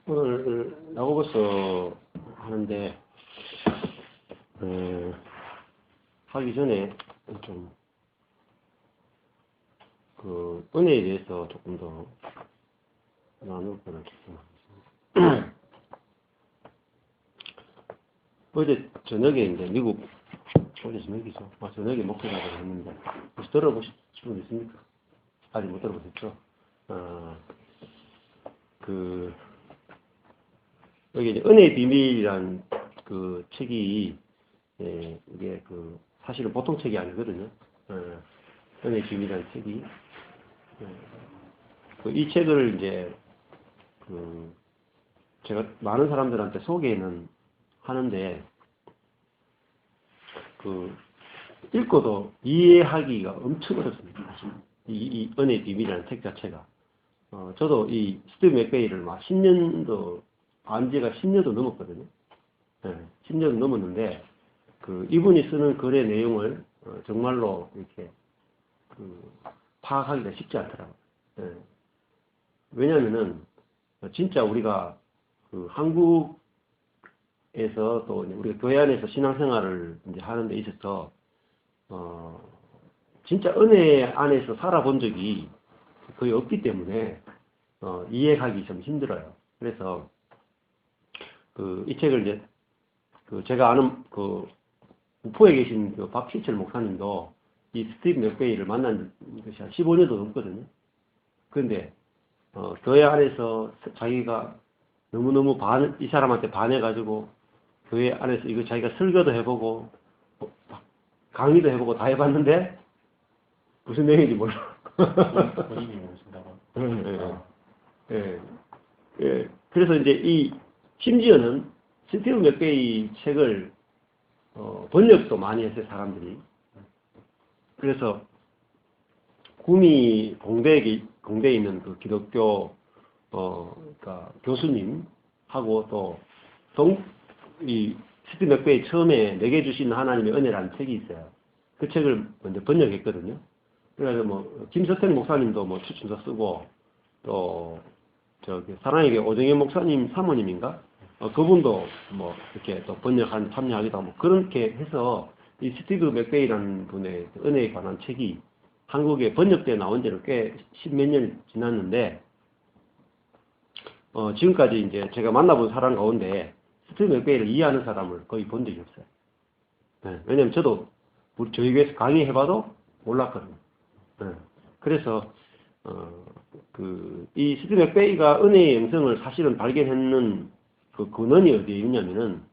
오늘 야고보서 하는데 하기 전에 좀 그 은혜에 대해서 조금 더 나눌 거라 싶습니다. 어제 저녁에 이제 미국 어제 저녁이죠. 저녁에 목회를 했는데 혹시 들어보신 분 있습니까? 아직 못 들어보셨죠? 여기 이제 은혜의 비밀이란 그 책이 이게 그 사실은 보통 책이 아니거든요. 은혜의 비밀이라는 책이 이 책을 이제 제가 많은 사람들한테 소개는 하는데 읽고도 이해하기가 엄청 어렵습니다. 사실 이 은혜의 비밀이라는 책 자체가 저도 이 스티브 맥베이를 막 10년도 안 지가 10년도 넘었거든요. 10년도 넘었는데 이분이 쓰는 글의 내용을 정말로 이렇게 파악하기가 쉽지 않더라고요. 왜냐하면은 진짜 우리가 한국에서 또 우리가 교회 안에서 신앙생활을 이제 하는 데 있어서 진짜 은혜 안에서 살아본 적이 거의 없기 때문에 이해하기 좀 힘들어요. 그래서 이 책을 이제 제가 아는 부포에 계신 박희철 목사님도 이 스티브 맥베이를 만난 것이 한 15년도 넘거든요. 그런데 교회 안에서 자기가 너무너무 이 사람한테 반해가지고 교회 안에서 이거 자기가 설교도 해보고 강의도 해보고 다 해봤는데 무슨 내용인지 몰라. 본인이 모르신다고. 그래서 이제 심지어는 스티브 맥베이 책을 번역도 많이 했어요, 사람들이. 그래서 구미 공대에 있는 그 기독교 그러니까 교수님하고 또 이 스티브 맥베이 처음에 내게 주신 하나님의 은혜라는 책이 있어요. 그 책을 먼저 번역했거든요. 그래서 김석현 목사님도 추천서 쓰고 또 사랑에게 오정현 목사님 사모님인가 그분도 이렇게 또 참여하기도 하고 그렇게 해서 이 스티브 맥베이라는 분의 은혜에 관한 책이 한국에 번역돼 나온 지는 꽤 십몇 년이 지났는데 지금까지 이제 제가 만나본 사람 가운데 스티브 맥베이를 이해하는 사람을 거의 본 적이 없어요. 왜냐면 저도 저희 교회에서 강의해봐도 몰랐거든요. 그래서 이 스티브 맥베이가 은혜의 영성을 사실은 발견했는 그 근원이 어디에 있냐면은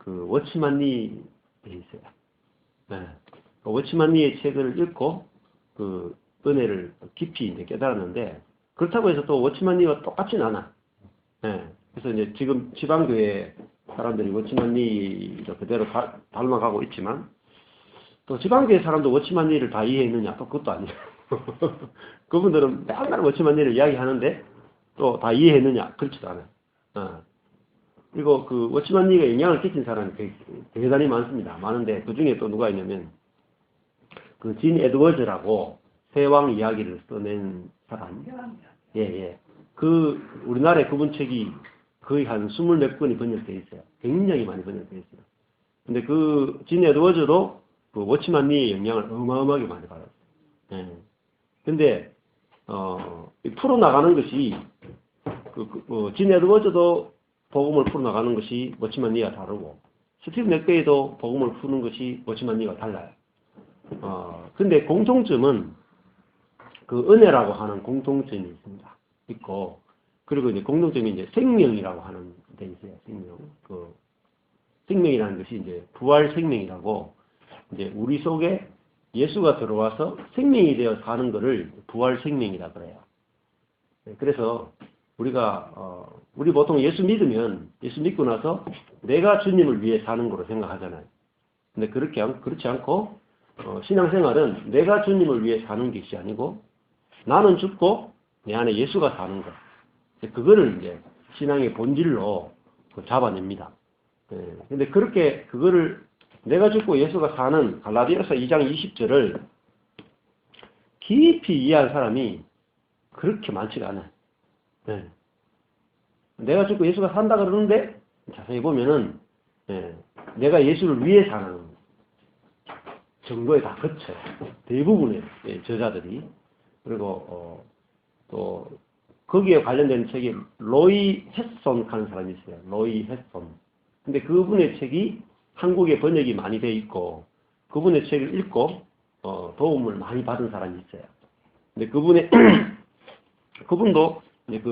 워치만 리에 있어요. 워치만 리의 책을 읽고 은혜를 깊이 이제 깨달았는데 그렇다고 해서 또 워치만 리와 똑같진 않아. 그래서 이제 지금 지방교회 사람들이 워치만 리를 그대로 닮아가고 있지만 또 지방교회 사람도 워치만 리를 다 이해했느냐? 또 그것도 아니에요. 그분들은 맨날 워치만 리를 이야기하는데 또 다 이해했느냐? 그렇지도 않아요. 그리고 워치만 리가 영향을 끼친 사람이 대단히 많습니다. 많은데 그 중에 또 누가 있냐면 진 에드워즈라고 세왕 이야기를 써낸 사람. 우리나라에 그분 책이 거의 한 20몇 권이 번역되어 있어요. 굉장히 많이 번역되어 있어요. 근데 진 에드워즈도 워치만 리의 영향을 어마어마하게 많이 받았어요. 근데 풀어나가는 것이 진 에드워즈도 복음을 풀어나가는 것이 워치만 리와 다르고 스티브 맥베이도 복음을 푸는 것이 워치만 리와 달라요. 근데 공통점은 은혜라고 하는 공통점이 있고 그리고 이제 공통점이 이제 생명이라고 하는 데 있어요. 생명이라는 것이 이제 부활 생명이라고 이제 우리 속에 예수가 들어와서 생명이 되어 사는 것을 부활 생명이라 그래요. 그래서 우리 보통 예수 믿고 나서 내가 주님을 위해 사는 거로 생각하잖아요. 근데 그렇지 않고 신앙생활은 내가 주님을 위해 사는 것이 아니고 나는 죽고 내 안에 예수가 사는 것. 그거를 이제 신앙의 본질로 잡아냅니다. 근데 그렇게 그거를 내가 죽고 예수가 사는 갈라디아서 2장 20절을 깊이 이해한 사람이 그렇게 많지가 않아요. 내가 죽고 예수가 산다 그러는데 자세히 보면은 내가 예수를 위해 사는 정도에 다 그쳐요. 대부분의 저자들이. 그리고 또 거기에 관련된 책이 로이 햇손 하는 사람이 있어요. 로이 햇손. 근데 그분의 책이 한국에 번역이 많이 돼 있고 그분의 책을 읽고 도움을 많이 받은 사람이 있어요. 근데 그분도 이제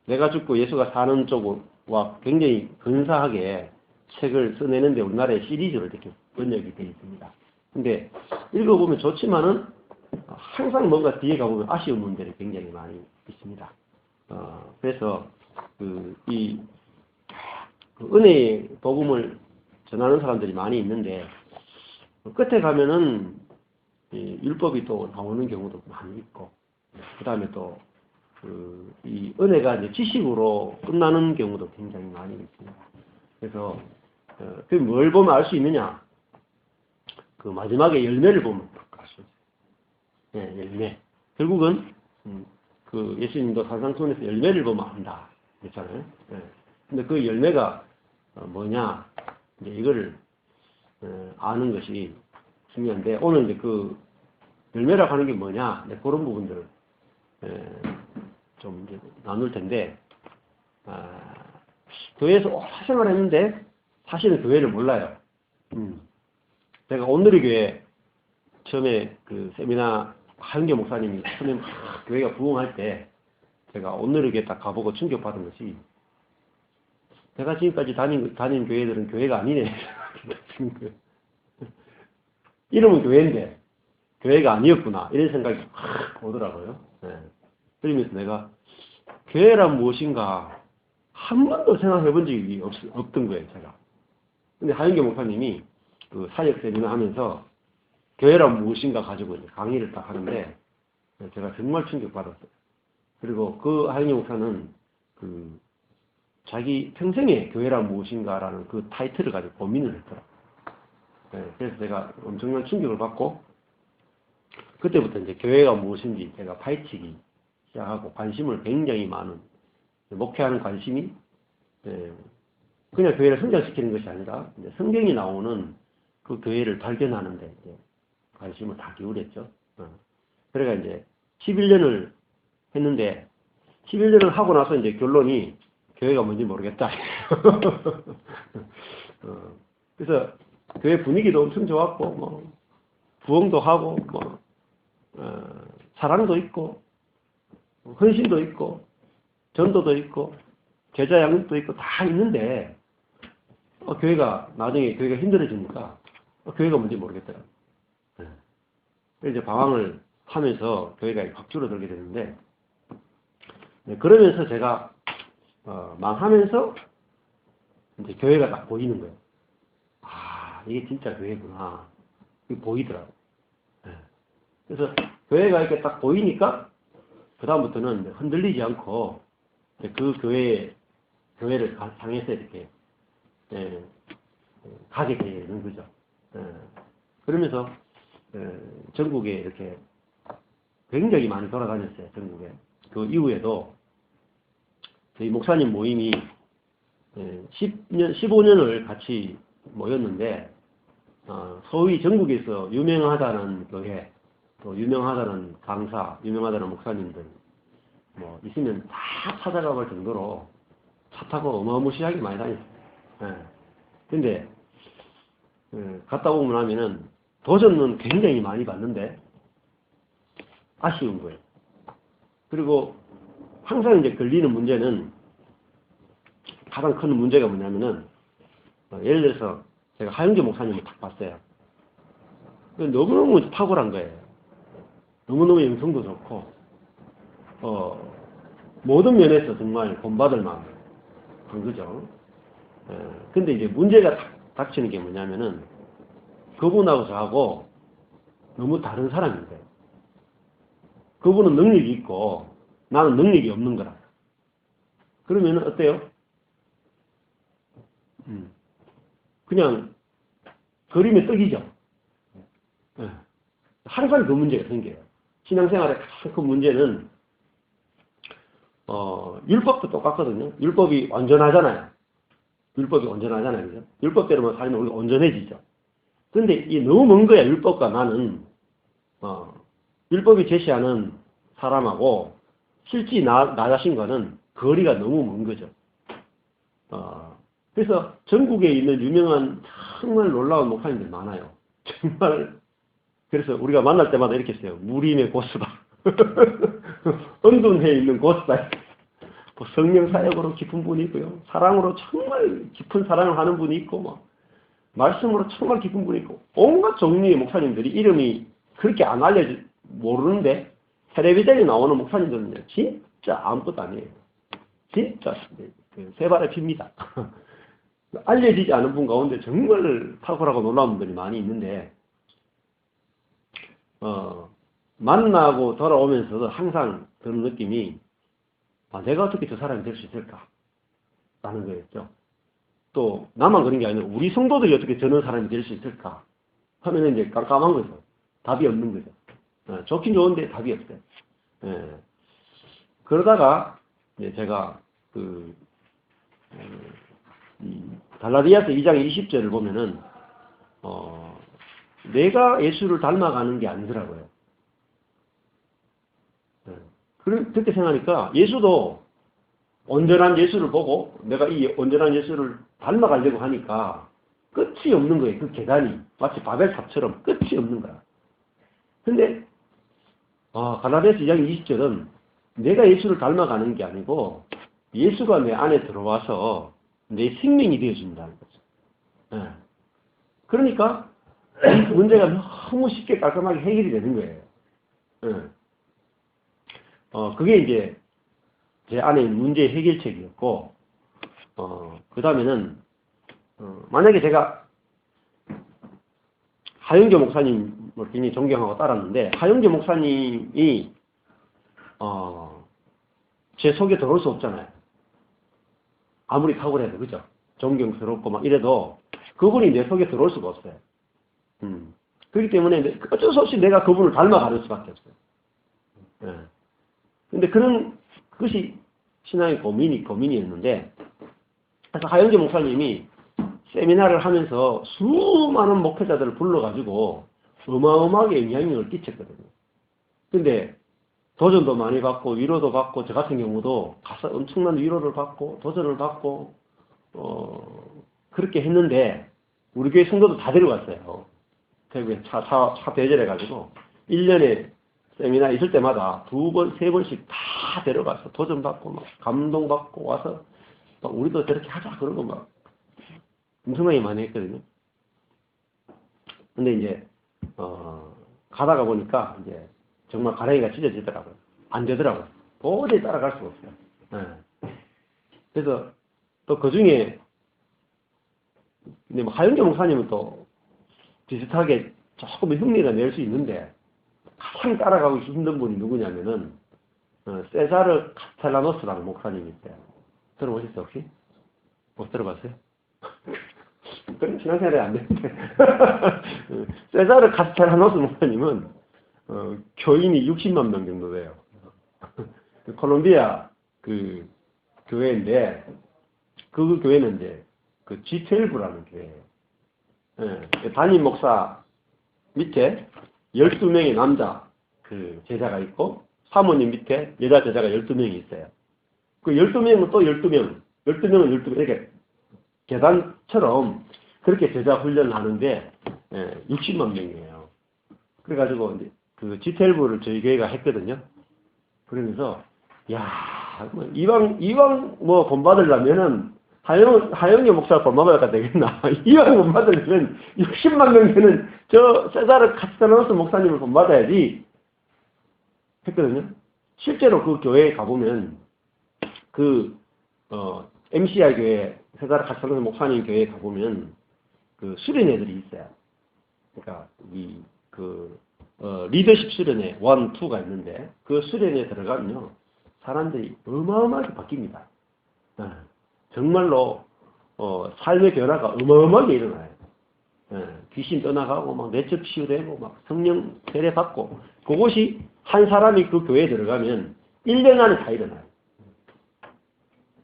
내가 죽고 예수가 사는 쪽과 굉장히 근사하게 책을 써내는데 우리나라에 시리즈로 이렇게 번역이 되어 있습니다. 근데 읽어보면 좋지만은 항상 뭔가 뒤에 가보면 아쉬운 문제들이 굉장히 많이 있습니다. 그래서 이 은혜의 복음을 전하는 사람들이 많이 있는데 끝에 가면은 율법이 또 나오는 경우도 많이 있고 그 다음에 또 이 은혜가 이제 지식으로 끝나는 경우도 굉장히 많이 있습니다. 그래서 그 뭘 보면 알 수 있느냐? 그 마지막에 열매를 보면 알 수 있어요. 열매. 결국은 그 예수님도 산상수훈에서 열매를 보면 안다. 그렇잖아요. 근데 그 열매가 뭐냐? 이제 이거를 아는 것이 중요한데 오늘 이제 그 열매라고 하는 게 뭐냐? 네, 그런 부분들을 좀 이제 나눌 텐데 교회에서 오래 생활했는데 사실은 교회를 몰라요. 제가 온누리 교회 처음에 그 세미나 하윤계 목사님이 처음에 막 교회가 부흥할 때 제가 온누리 교회 딱 가보고 충격받은 것이 제가 지금까지 다닌 교회들은 교회가 아니네. 이름은 교회인데 교회가 아니었구나 이런 생각이 확 오더라고요. 그러면서 내가 교회란 무엇인가 한 번도 생각해 본 적이 없던 거예요, 제가. 근데 하윤계 목사님이 그 사역 세미나 하면서 교회란 무엇인가 가지고 이제 강의를 딱 하는데 제가 정말 충격받았어요. 그리고 그 하윤계 목사는 자기 평생에 교회란 무엇인가라는 그 타이틀을 가지고 고민을 했더라고요. 그래서 제가 엄청난 충격을 받고 그때부터 이제 교회가 무엇인지 제가 파헤치기 시작하고 관심을 굉장히 많은 목회하는 관심이 그냥 교회를 성장시키는 것이 아니라 이제 성경이 나오는 그 교회를 발견하는데 이제 관심을 다 기울였죠. 그래가 이제 11년을 했는데 11년을 하고 나서 이제 결론이 교회가 뭔지 모르겠다. 그래서 교회 분위기도 엄청 좋았고 뭐 부흥도 하고 뭐 사랑도 있고 헌신도 있고 전도도 있고 제자 양육도 있고 다 있는데 교회가 나중에 교회가 힘들어지니까 교회가 뭔지 모르겠더라고요. 이제 방황을 하면서 교회가 확 줄어들게 되는데 그러면서 제가 망하면서 이제 교회가 딱 보이는 거예요. 아 이게 진짜 교회구나. 이게 보이더라고요. 그래서 교회가 이렇게 딱 보이니까 그 다음부터는 흔들리지 않고 그 교회를 향해서 이렇게 가게 되는 거죠. 그러면서 전국에 이렇게 굉장히 많이 돌아다녔어요. 전국에. 그 이후에도 저희 목사님 모임이 15년을 같이 모였는데 소위 전국에서 유명하다는 교회, 또 유명하다는 강사, 유명하다는 목사님들 뭐 있으면 다 찾아가 볼 정도로 차 타고 어마무시하게 많이 다녔어요. 근데 갔다 오고 나면은 도전은 굉장히 많이 받는데 아쉬운 거예요. 그리고 항상 이제 걸리는 문제는 가장 큰 문제가 뭐냐면은 예를 들어서 제가 하윤계 목사님을 딱 봤어요. 너무너무 탁월한 거예요. 너무너무 영성도 좋고 모든 면에서 정말 본받을 만한 거죠. 근데 이제 문제가 닥치는 게 뭐냐면은 그분하고 저하고 너무 다른 사람인데 그분은 능력이 있고 나는 능력이 없는 거라. 그러면은 어때요? 그냥 그림의 떡이죠. 항상 그 문제가 생겨요. 신앙생활의 가장 큰 문제는 율법도 똑같거든요. 율법이 온전하잖아요. 율법이 온전하잖아요. 그죠? 율법대로만 살면 우리가 온전해지죠. 근데 이 너무 먼 거야, 율법과 나는. 율법이 제시하는 사람하고 실제 나 자신과는 거리가 너무 먼 거죠. 그래서 전국에 있는 유명한 정말 놀라운 목사님들 많아요. 정말. 그래서 우리가 만날 때마다 이렇게 써요. 무림의 고스바. 은둔해 있는 고스바. 성령 사역으로 깊은 분이 있고요. 사랑으로 정말 깊은 사랑을 하는 분이 있고, 말씀으로 정말 깊은 분이 있고, 온갖 종류의 목사님들이 이름이 그렇게 안 모르는데, 텔레비전에 나오는 목사님들은요, 진짜 아무것도 아니에요. 진짜 세 발의 피입니다. 알려지지 않은 분 가운데 정말 탁월하고 놀라운 분들이 많이 있는데, 만나고 돌아오면서도 항상 드는 느낌이, 내가 어떻게 저 사람이 될 수 있을까? 라는 거였죠. 또, 나만 그런 게 아니라, 우리 성도들이 어떻게 저런 사람이 될 수 있을까? 하면 이제 깜깜한 거죠. 답이 없는 거죠. 좋긴 좋은데 답이 없어요. 그러다가, 이제 제가, 갈라디아서 2장 20절을 보면은, 내가 예수를 닮아가는 게 아니더라고요. 그렇게 생각하니까 예수도 온전한 예수를 보고 내가 이 온전한 예수를 닮아가려고 하니까 끝이 없는 거예요. 그 계단이 마치 바벨탑처럼 끝이 없는 거야. 근데 갈라디아서 2장 20절은 내가 예수를 닮아가는 게 아니고 예수가 내 안에 들어와서 내 생명이 되어준다는 거죠. 그러니까 이 문제가 너무 쉽게 깔끔하게 해결이 되는 거예요. 그게 이제 제 안에 있는 문제의 해결책이었고, 그 다음에는, 만약에 제가 하영교 목사님을 굉장히 존경하고 따랐는데, 하영교 목사님이, 제 속에 들어올 수 없잖아요. 아무리 탁월해도, 그죠? 존경스럽고 막 이래도, 그분이 내 속에 들어올 수가 없어요. 그렇기 때문에 어쩔 수 없이 내가 그분을 닮아가는 수밖에 없어요. 근데 그것이 신앙의 고민이었는데, 그래서 하영재 목사님이 세미나를 하면서 수많은 목회자들을 불러가지고 어마어마하게 영향력을 끼쳤거든요. 근데 도전도 많이 받고 위로도 받고 저 같은 경우도 가서 엄청난 위로를 받고 도전을 받고 그렇게 했는데 우리 교회 성도도 다 데려갔어요. 대구에 차 대절해가지고 1년에 세미나 있을 때마다 2번, 3번씩 다 데려가서 도전받고 막 감동받고 와서 막 우리도 저렇게 하자 그러고 막 엄청나게 많이 했거든요. 근데 이제 가다가 보니까 이제 정말 가랑이가 찢어지더라고요. 안 되더라고요. 도저히 따라갈 수가 없어요. 그래서 또 그 중에 근데 뭐 하영재 목사님은 또 비슷하게 조금 흉내가 낼 수 있는데 가장 따라가기 힘든 분이 누구냐면은 세자르 카스텔라노스라는 목사님이 있어요. 들어보셨어요 혹시? 못 들어봤어요? 그럼 신앙생활이 안 되는데 세자르 카스텔라노스 목사님은 교인이 60만 명 정도 돼요. 콜롬비아 그 교회인데 그 교회는 이제 그 G12라는 교회예요. 담임 목사 밑에 12명의 남자 그 제자가 있고 사모님 밑에 여자 제자가 12명이 있어요. 그 12명은 또 12명, 12명은 12명 이렇게 계단처럼 그렇게 제자 훈련을 하는데 60만 명이에요. 그래가지고 이제 그 G12를 저희 교회가 했거든요. 그러면서 이왕 뭐 본받으려면은 하영의 목사가 본받아야 되겠나. 이왕 본받으려면 60만 명 되는 저 세자르 카스텔라노스 목사님을 본받아야지 했거든요. 실제로 그 교회에 가보면 MCI 교회 세자르 카스텔라노스 목사님 교회에 가보면 그 수련회들이 있어요. 그러니까 리더십 수련회 1, 2가 있는데 그 수련회에 들어가면요 사람들이 어마어마하게 바뀝니다. 정말로 삶의 변화가 어마어마하게 일어나요. 귀신 떠나가고 막 내적 치유되고 막 성령 세례 받고 그것이 한 사람이 그 교회에 들어가면 1년 안에 다 일어나요.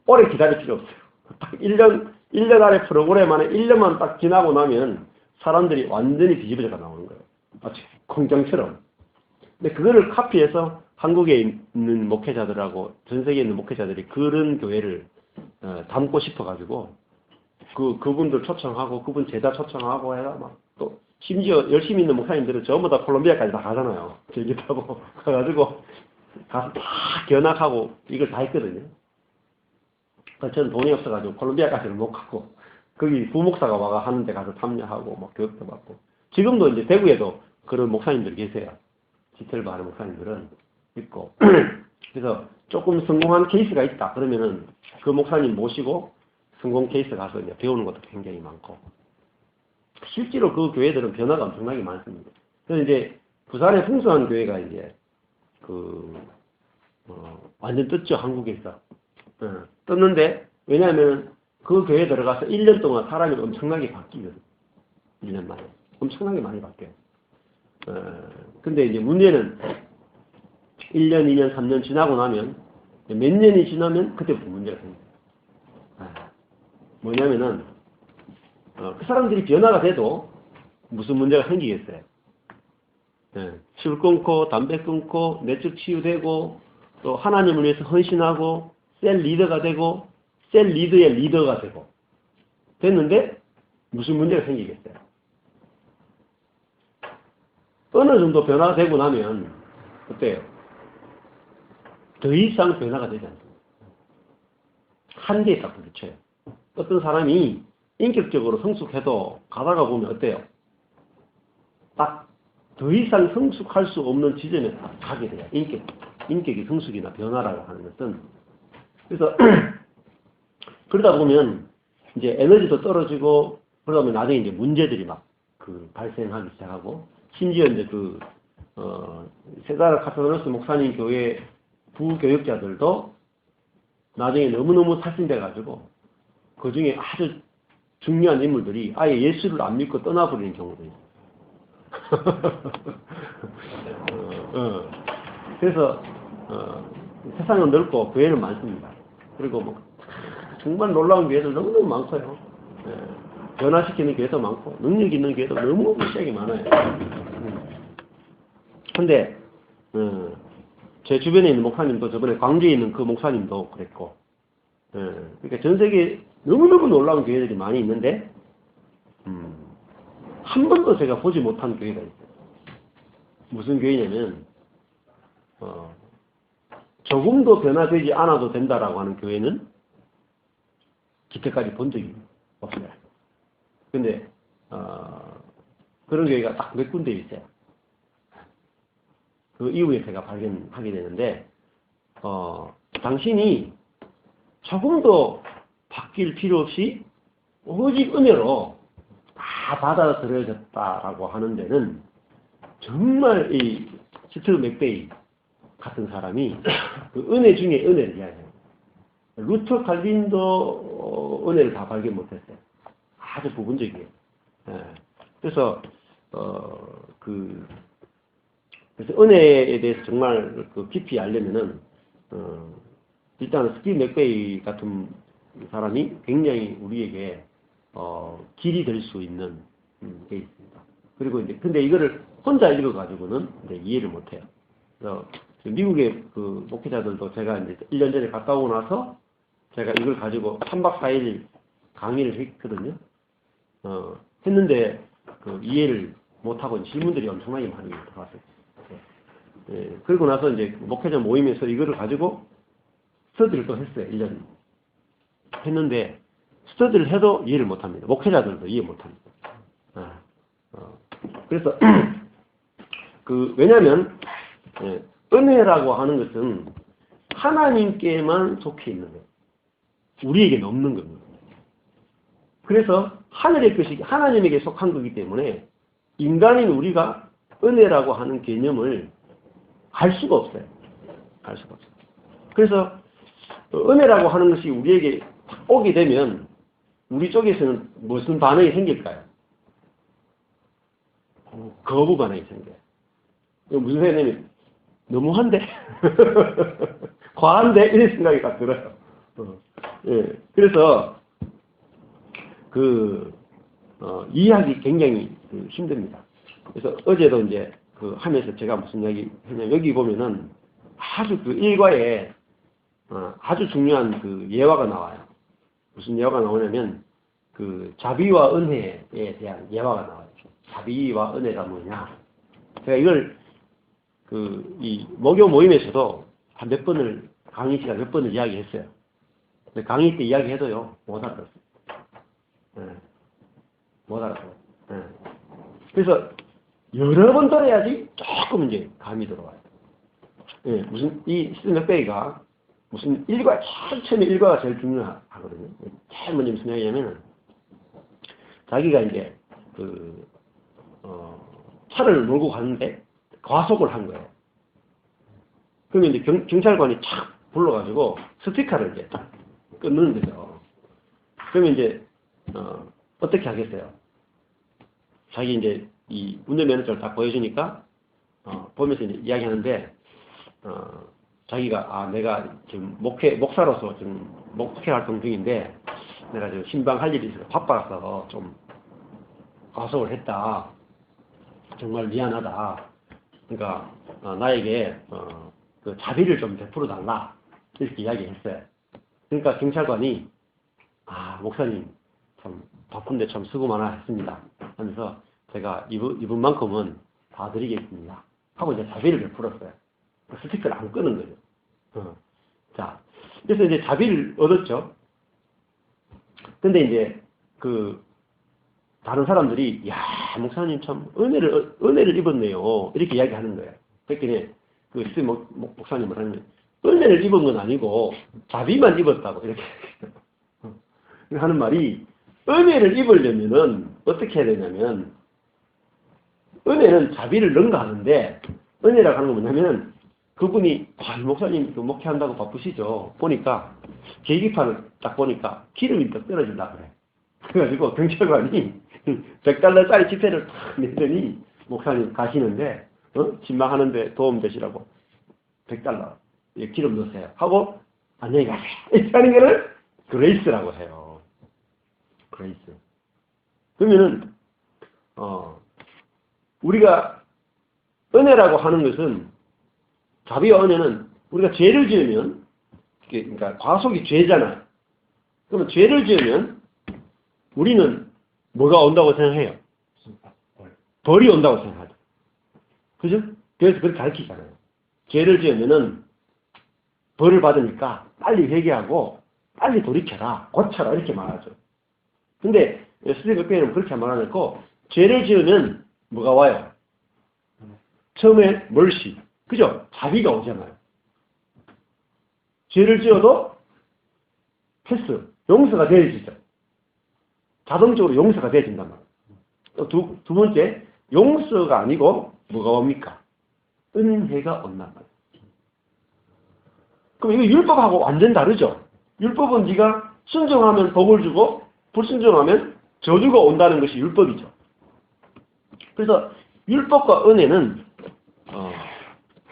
오래 기다릴 필요 없어요. 딱 1년 안에 프로그램 안에 1년만 딱 지나고 나면 사람들이 완전히 뒤집어져가 나오는 거예요. 마치 공장처럼. 근데 그거를 카피해서 한국에 있는 목회자들하고 전 세계에 있는 목회자들이 그런 교회를 담고 싶어가지고 그분들 초청하고 그분 제자 초청하고 해라 막 또 심지어 열심히 있는 목사님들은 전부 다 콜롬비아까지 다 가잖아요. 비행기 타고 가가지고 가서 다 견학하고 이걸 다 했거든요. 저는 돈이 없어가지고 콜롬비아까지는 못 가고 거기 부목사가 와가 하는데 가서 참여하고 막 교육도 받고 지금도 이제 대구에도 그런 목사님들이 계세요. 지텔바 하는 목사님들은 있고 그래서 조금 성공한 케이스가 있다 그러면은 그 목사님 모시고 성공 케이스 가서 이제 배우는 것도 굉장히 많고 실제로 그 교회들은 변화가 엄청나게 많습니다. 그래서 이제 부산의 풍성한 교회가 이제 완전 떴죠 한국에서. 떴는데 왜냐하면 그 교회에 들어가서 1년 동안 사람이 엄청나게 바뀌거든. 1년 만에 엄청나게 많이 바뀌어요. 근데 이제 문제는 1년, 2년, 3년 지나고 나면 몇 년이 지나면 그때부터 문제가 생겨요. 뭐냐면은 그 사람들이 변화가 돼도 무슨 문제가 생기겠어요. 술 끊고 담배 끊고 내적 치유되고 또 하나님을 위해서 헌신하고 셀 리더가 되고 셀 리더의 리더가 되고 됐는데 무슨 문제가 생기겠어요. 어느 정도 변화가 되고 나면 어때요? 더 이상 변화가 되지 않습니다. 한계에 딱 부딪혀요. 어떤 사람이 인격적으로 성숙해도 가다가 보면 어때요? 딱 더 이상 성숙할 수 없는 지점에 딱 가게 돼요. 인격의 성숙이나 변화라고 하는 것은. 그래서 그러다 보면 이제 에너지도 떨어지고 그러다 보면 나중에 이제 문제들이 막 발생하기 시작하고 심지어 이제 세자르 카토노스 목사님 교회 부교육자들도 나중에 너무너무 탈진돼가지고 그 중에 아주 중요한 인물들이 아예 예수를 안 믿고 떠나버리는 경우도 있어요. 그래서 세상은 넓고 교회는 많습니다. 그리고 뭐 정말 놀라운 교회들 너무너무 많고요. 변화시키는 교회도 많고 능력 있는 교회도 너무 무시하게 많아요. 근데 제 주변에 있는 목사님도 저번에 광주에 있는 그 목사님도 그랬고 그러니까 전 세계에 너무너무 놀라운 교회들이 많이 있는데 한 번도 제가 보지 못한 교회가 있어요. 무슨 교회냐면 조금도 변화되지 않아도 된다라고 하는 교회는 기태까지 본 적이 없어요. 근데 그런 교회가 딱 몇 군데 있어요. 그 이후에 제가 발견하게 되는데 당신이 조금도 바뀔 필요 없이 오직 은혜로 다 받아들여졌다라고 하는 데는 정말 이 시트 맥베이 같은 사람이 그 은혜 중에 은혜를 이야기해요. 루터 칼빈도 은혜를 다 발견 못했어요. 아주 부분적이에요. 그래서 그래서 은혜에 대해서 정말 깊이 알려면은 일단 스티브 맥베이 같은 사람이 굉장히 우리에게 길이 될 수 있는 게 있습니다. 그리고 이제 근데 이거를 혼자 읽어가지고는 이제 이해를 못해요. 그래서 미국의 그 목회자들도 제가 이제 1년 전에 갔다 오고 나서 제가 이걸 가지고 3박 4일 강의를 했거든요. 했는데 이해를 못하고 질문들이 엄청나게 많이 들어왔어요. 그리고 나서 이제 목회자 모임에서 이거를 가지고 스터디를 또 했어요. 1년 했는데 스터디를 해도 이해를 못합니다. 목회자들도 이해 못합니다. 그래서 왜냐하면 은혜라고 하는 것은 하나님께만 속해 있는 거예요. 우리에게는 없는 겁니다. 그래서 하늘의 것이 하나님에게 속한 거기 때문에 인간인 우리가 은혜라고 하는 개념을 알 수가 없어요. 알 수가 없어요. 그래서 은혜라고 하는 것이 우리에게 오게 되면 우리 쪽에서는 무슨 반응이 생길까요? 거부 반응이 생겨요. 무슨 생각이냐면 너무한데? 과한데? 이런 생각이 딱 들어요. 예. 그래서 이해하기 굉장히 힘듭니다. 그래서 어제도 이제 하면서 제가 무슨 이야기 했냐면, 여기 보면은 아주 일과에 아주 중요한 예화가 나와요. 무슨 예화가 나오냐면, 자비와 은혜에 대한 예화가 나와요. 자비와 은혜가 뭐냐. 제가 이걸, 이 목요 모임에서도 한 몇 번을, 강의 시간 몇 번을 이야기했어요. 근데 강의 때 이야기해도요, 못 알아들었어요. 못 알아들어요. 그래서 여러 번 들어야지 조금 이제 감이 들어와요. 무슨, 이 스넉베이가 무슨 일과, 처음에 일과가 제일 중요하거든요. 제일 먼저 무슨 얘기냐면은, 자기가 이제, 차를 몰고 가는데, 과속을 한 거예요. 그러면 이제 경찰관이 착 불러가지고, 스티커를 이제 딱 끊는 거죠. 그러면 이제, 어떻게 하겠어요? 자기 이제, 이 운전면허증을 딱 보여주니까, 보면서 이제 이야기하는데, 자기가, 내가 지금 목사로서 지금 목회 활동 중인데, 내가 지금 신방할 일이 있어서 바빠서 좀 과속을 했다. 정말 미안하다. 그러니까, 나에게, 자비를 좀 베풀어 달라. 이렇게 이야기했어요. 그러니까 경찰관이, 목사님, 참 바쁜데 참 수고 많아 했습니다. 하면서 제가 이분만큼은 다 드리겠습니다. 하고 이제 자비를 베풀었어요. 스티커를 안 끄는 거죠. 자, 그래서 이제 자비를 얻었죠. 근데 이제 다른 사람들이 목사님 참 은혜를 입었네요. 이렇게 이야기하는 거예요. 그랬더니 목사님 뭐라냐면 은혜를 입은 건 아니고 자비만 입었다고 이렇게 하는 말이, 은혜를 입으려면은 어떻게 해야 되냐면, 은혜는 자비를 능가하는데, 은혜라고 하는 건 뭐냐면, 그분이 목사님 목회한다고 바쁘시죠. 보니까 계기판을 딱 보니까 기름이 딱 떨어진다 그래. 그래가지고 경찰관이 $100짜리 지폐를 탁 냈더니, 목사님 가시는데 신방하는데 도움 되시라고 $100 기름 넣으세요 하고 안녕히 가세요 이렇게 하는 거를 그레이스라고 해요. 그레이스. 그러면은 우리가 은혜라고 하는 것은, 자비와 은혜는 우리가 죄를 지으면, 그러니까 과속이 죄잖아요. 그러면 죄를 지으면 우리는 뭐가 온다고 생각해요? 벌이 온다고 생각하죠. 그죠? 그래서 그렇게 가르치잖아요. 죄를 지으면은 벌을 받으니까 빨리 회개하고 빨리 돌이켜라, 고쳐라 이렇게 말하죠. 근데 스티븐 베이는 그렇게 말 안 했고, 죄를 지으면 뭐가 와요? 처음에 멀시, 그죠? 자비가 오잖아요. 죄를 지어도 패스, 용서가 되어지죠. 자동적으로 용서가 되어진단 말이에요. 또 두 번째, 용서가 아니고 뭐가 옵니까? 은혜가 온단 말이에요. 그럼 이거 율법하고 완전 다르죠? 율법은 네가 순종하면 복을 주고 불순종하면 저주가 온다는 것이 율법이죠. 그래서 율법과 은혜는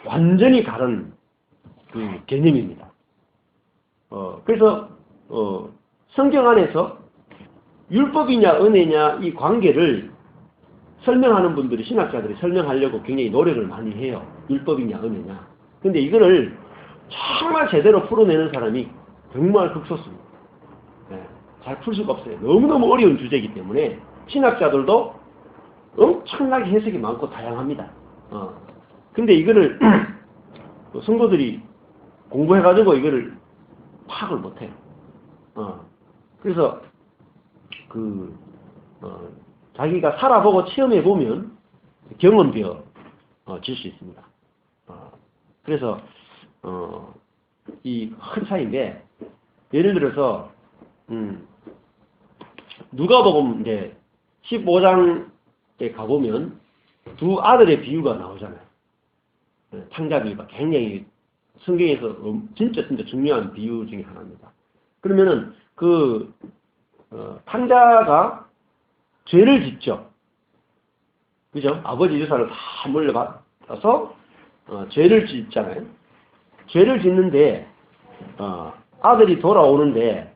완전히 다른 개념입니다. 그래서 성경 안에서 율법이냐 은혜냐 이 관계를 설명하는 분들이, 신학자들이 설명하려고 굉장히 노력을 많이 해요. 율법이냐 은혜냐. 근데 이거를 정말 제대로 풀어내는 사람이 정말 극소수입니다. 잘 풀 수가 없어요. 너무너무 어려운 주제이기 때문에 신학자들도 엄청나게 해석이 많고 다양합니다. 근데 이거를 성도들이 공부해가지고 이거를 파악을 못해요. 그래서 자기가 살아보고 체험해보면 경험되어 질 수 있습니다. 그래서 이 큰 차이인데, 예를 들어서 누가복음 이제 15장에 가보면 두 아들의 비유가 나오잖아요. 탕자 비유가 굉장히 성경에서 진짜 중요한 비유 중에 하나입니다. 그러면은 탕자가 죄를 짓죠. 그죠? 아버지 유산을 다 물려받아서 죄를 짓잖아요. 죄를 짓는데 아들이 돌아오는데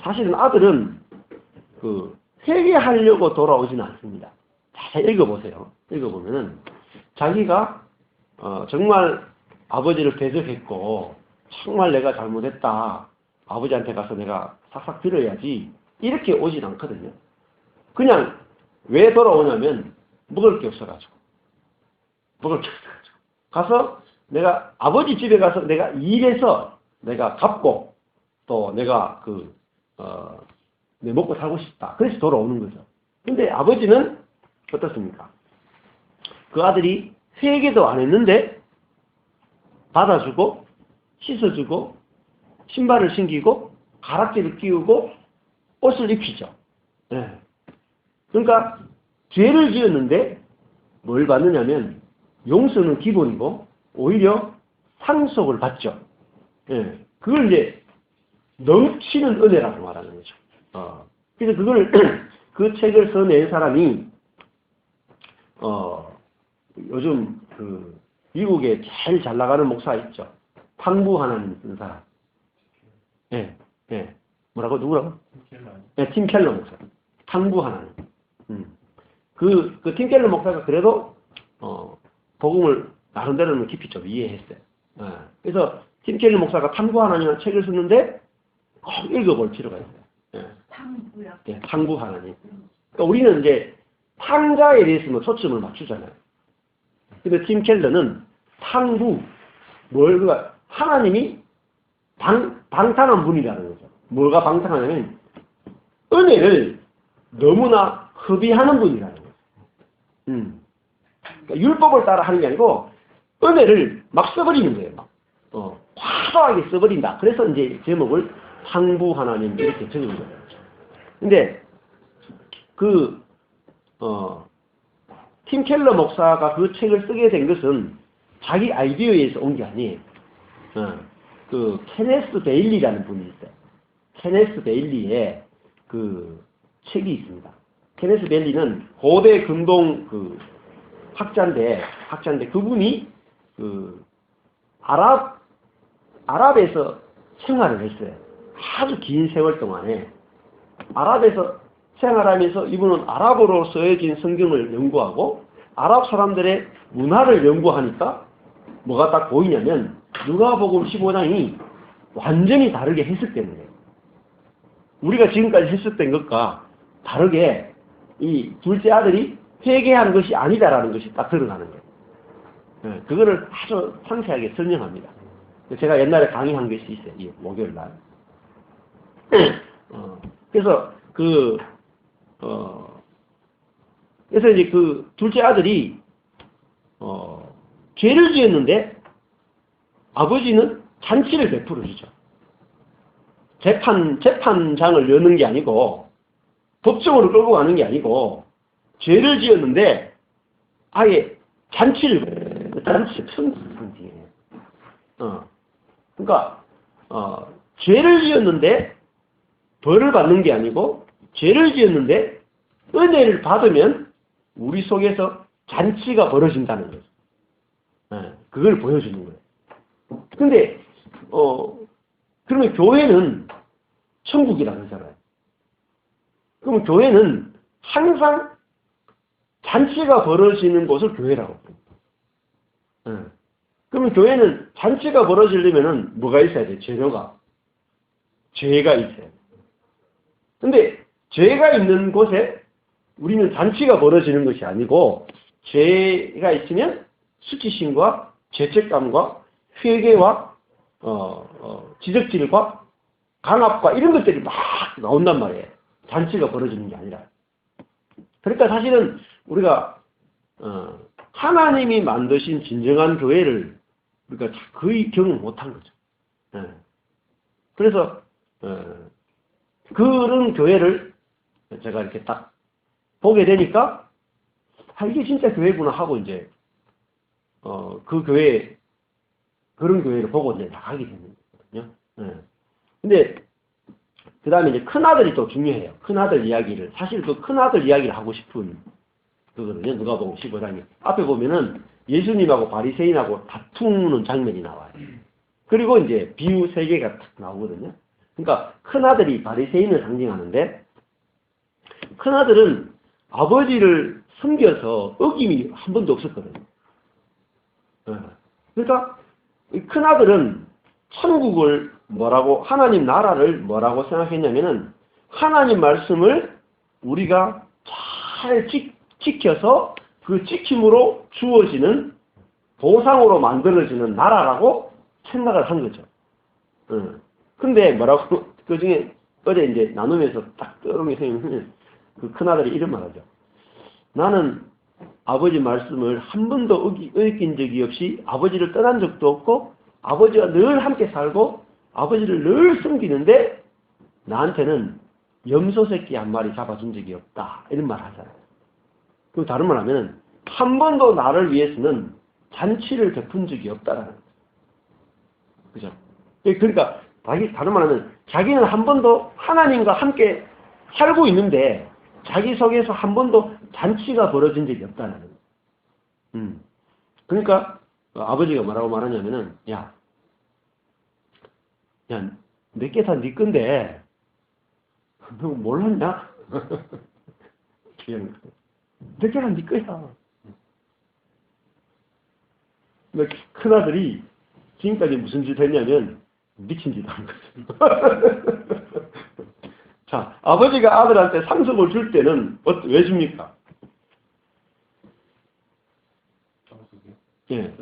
사실은 아들은 회개하려고 돌아오지는 않습니다. 잘 읽어보세요. 읽어보면은 자기가 정말 아버지를 대적했고 정말 내가 잘못했다. 아버지한테 가서 내가 싹싹 빌어야지. 이렇게 오진 않거든요. 그냥 왜 돌아오냐면 먹을 게 없어가지고. 먹을 게 없어가지고. 가서 내가 아버지 집에 가서 내가 일해서 내가 갚고 또 내가 내 먹고 살고 싶다. 그래서 돌아오는 거죠. 근데 아버지는 어떻습니까? 그 아들이 회개도 안 했는데 받아주고 씻어주고 신발을 신기고 가락지를 끼우고 옷을 입히죠. 네. 그러니까 죄를 지었는데 뭘 받느냐면 용서는 기본이고 오히려 상속을 받죠. 네. 그걸 이제 넘치는 은혜라고 말하는 거죠. 그래서 그걸 그 책을 써낸 사람이 요즘 미국에 제일 잘 나가는 목사 있죠. 탕부 하나님 쓴 사람. 예, 예. 뭐라고 누구라고? 예, 팀 켈러 목사. 탕부 하나님. 그 팀 켈러 목사가 그래도 복음을 나름대로는 깊이 좀 이해했어요. 예. 그래서 팀 켈러 목사가 탕부 하나님이라는 책을 썼는데 꼭 읽어볼 필요가 있어요. 예. 탕부요. 예, 탕부 하나님. 그러니까 우리는 이제 탕자에 대해서는 초점을 맞추잖아요. 근데 팀 켈러는 탕부, 그러니까 하나님이 방탕한 분이라는 거죠. 뭐가 방탕하냐면 은혜를 너무나 허비하는 분이라는 거죠. 그러니까 율법을 따라 하는 게 아니고 은혜를 막 써버리는 거예요. 막. 과도하게 써버린다. 그래서 이제 제목을 탕부 하나님 이렇게 적은 거예요. 근데 팀 켈러 목사가 그 책을 쓰게 된 것은 자기 아이디어에서 온 게 아니에요. 케네스 베일리라는 분이 있어요. 케네스 베일리의 책이 있습니다. 케네스 베일리는 고대 금동 학자인데 그분이 아랍에서 생활을 했어요. 아주 긴 세월 동안에 아랍에서 생활하면서 이분은 아랍어로 쓰여진 성경을 연구하고 아랍 사람들의 문화를 연구하니까 뭐가 딱 보이냐면 누가복음 15장이 완전히 다르게 해석되는 거예요. 우리가 지금까지 해석된 것과 다르게 이 둘째 아들이 회개한 것이 아니다라는 것이 딱 드러나는 거예요. 그거를 아주 상세하게 설명합니다. 제가 옛날에 강의한 것이 있어요. 이 목요일 날. 그래서 그래서 이제 둘째 아들이 죄를 지었는데 아버지는 잔치를 베풀어 주죠. 재판장을 여는 게 아니고 법정으로 끌고 가는 게 아니고 죄를 지었는데 아예 잔치 편지예요. 그러니까 죄를 지었는데 벌을 받는 게 아니고 죄를 지었는데 은혜를 받으면 우리 속에서 잔치가 벌어진다는 거죠. 그걸 보여주는 거예요. 근데 그러면 교회는 천국이라고 하잖아요. 그러면 교회는 항상 잔치가 벌어지는 곳을 교회라고 부릅니다. 그러면 교회는 잔치가 벌어지려면은 뭐가 있어야 돼요? 죄가 있어야 돼요. 근데 죄가 있는 곳에 우리는 잔치가 벌어지는 것이 아니고 죄가 있으면 수치심과 죄책감과 회개와 지적질과 강압과 이런 것들이 막 나온단 말이에요. 잔치가 벌어지는 게 아니라. 그러니까 사실은 우리가 하나님이 만드신 진정한 교회를 우리가 거의 경험 못한 거죠. 그래서 그런 교회를 제가 이렇게 딱 보게 되니까 이게 진짜 교회구나 하고 이제 그 교회 그런 교회를 보고 이제 나가게 되는 거거든요. 근데 그 다음에 이제 큰 아들이 또 중요해요. 큰 아들 이야기를 사실 그 큰 아들 이야기를 하고 싶은 그거든요. 누가복음 15장에 앞에 보면은 예수님하고 바리새인하고 다투는 장면이 나와요. 그리고 이제 비유 3개가 딱 나오거든요. 그러니까 큰아들이 바리새인을 상징하는데 큰아들은 아버지를 섬겨서 어김이 한 번도 없었거든요. 그러니까 큰아들은 천국을 뭐라고 하나님 나라를 뭐라고 생각했냐면은 하나님 말씀을 우리가 잘 지켜서 그 지킴으로 주어지는 보상으로 만들어지는 나라라고 생각을 한 거죠. 근데 뭐라고 그 중에 어제 이제 나누면서 딱 떠오른 게 생기면 그 큰아들이 이런 말 하죠. 나는 아버지 말씀을 한 번도 어긴 적이 없이 아버지를 떠난 적도 없고 아버지와 늘 함께 살고 아버지를 늘 섬기는데 나한테는 염소 새끼 한 마리 잡아준 적이 없다. 이런 말 하잖아요. 그럼 다른 말 하면 한 번도 나를 위해서는 잔치를 베푼 적이 없다라는 거죠. 그죠? 그러니까 다른 말 하면 자기는 한 번도 하나님과 함께 살고 있는데 자기 속에서 한 번도 잔치가 벌어진 적이 없다는 거예요. 그러니까 아버지가 뭐라고 말하냐면은 야, 내게 다 네 건데 너 몰랐냐? 내게 다 네 거야. 큰아들이 지금까지 무슨 짓 했냐면 미친 짓 한 거죠. 자, 아버지가 아들한테 상속을 줄 때는 왜 줍니까? 예.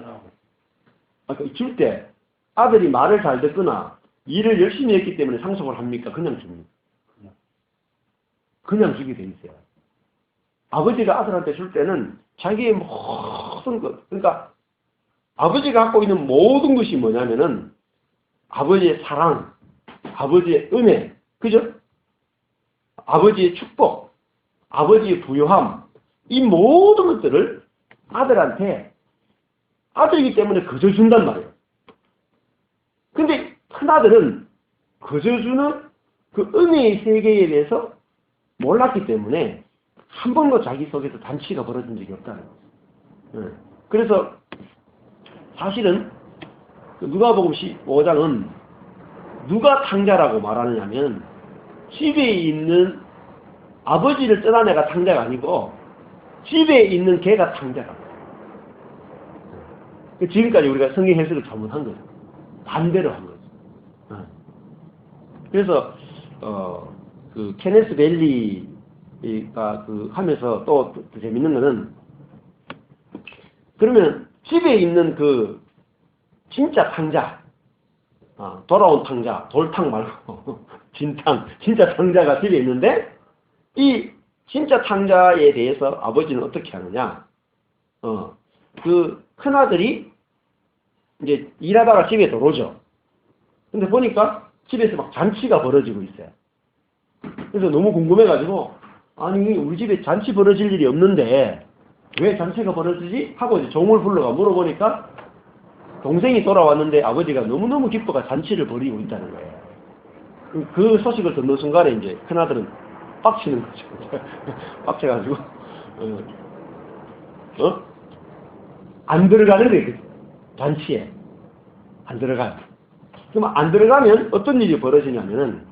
줄 때 아들이 말을 잘 듣거나 일을 열심히 했기 때문에 상속을 합니까? 그냥 줍니까? 그냥 주게 돼 있어요. 아버지가 아들한테 줄 때는 자기의 모든 것, 그러니까 아버지가 갖고 있는 모든 것이 뭐냐면은 아버지의 사랑, 아버지의 은혜, 그죠? 아버지의 축복, 아버지의 부요함, 이 모든 것들을 아들한테 아들이기 때문에 거저 준단 말이에요. 근데 큰아들은 거저 주는 그 은혜의 세계에 대해서 몰랐기 때문에 한 번도 자기 속에서 잔치가 벌어진 적이 없다는 거예요. 그래서 사실은 누가복음 15장은 누가 탕자라고 말하느냐면 집에 있는 아버지를 떠난 애가 탕자가 아니고 집에 있는 개가 탕자라고. 지금까지 우리가 성경 해석을 잘못한 거죠. 반대로 한 거죠. 그래서 그 케네스 벨리가 하면서 또 재밌는 거는 그러면 집에 있는 그 진짜 탕자, 돌아온 탕자, 돌탕 말고 진탕, 진짜 탕자가 집에 있는데 이 진짜 탕자에 대해서 아버지는 어떻게 하느냐? 그 큰아들이 이제 일하다가 집에 들어오죠. 근데 보니까 집에서 막 잔치가 벌어지고 있어요. 그래서 너무 궁금해가지고 아니 우리 집에 잔치 벌어질 일이 없는데 왜 잔치가 벌어지지? 하고 이제 종을 불러가 물어보니까 동생이 돌아왔는데 아버지가 너무너무 기뻐가 잔치를 벌이고 있다는 거예요. 그 소식을 듣는 순간에 이제 큰아들은 빡치는 거죠. 빡쳐가지고 안 들어가는 거예요. 잔치에 안 들어가요. 그럼 안 들어가면 어떤 일이 벌어지냐면은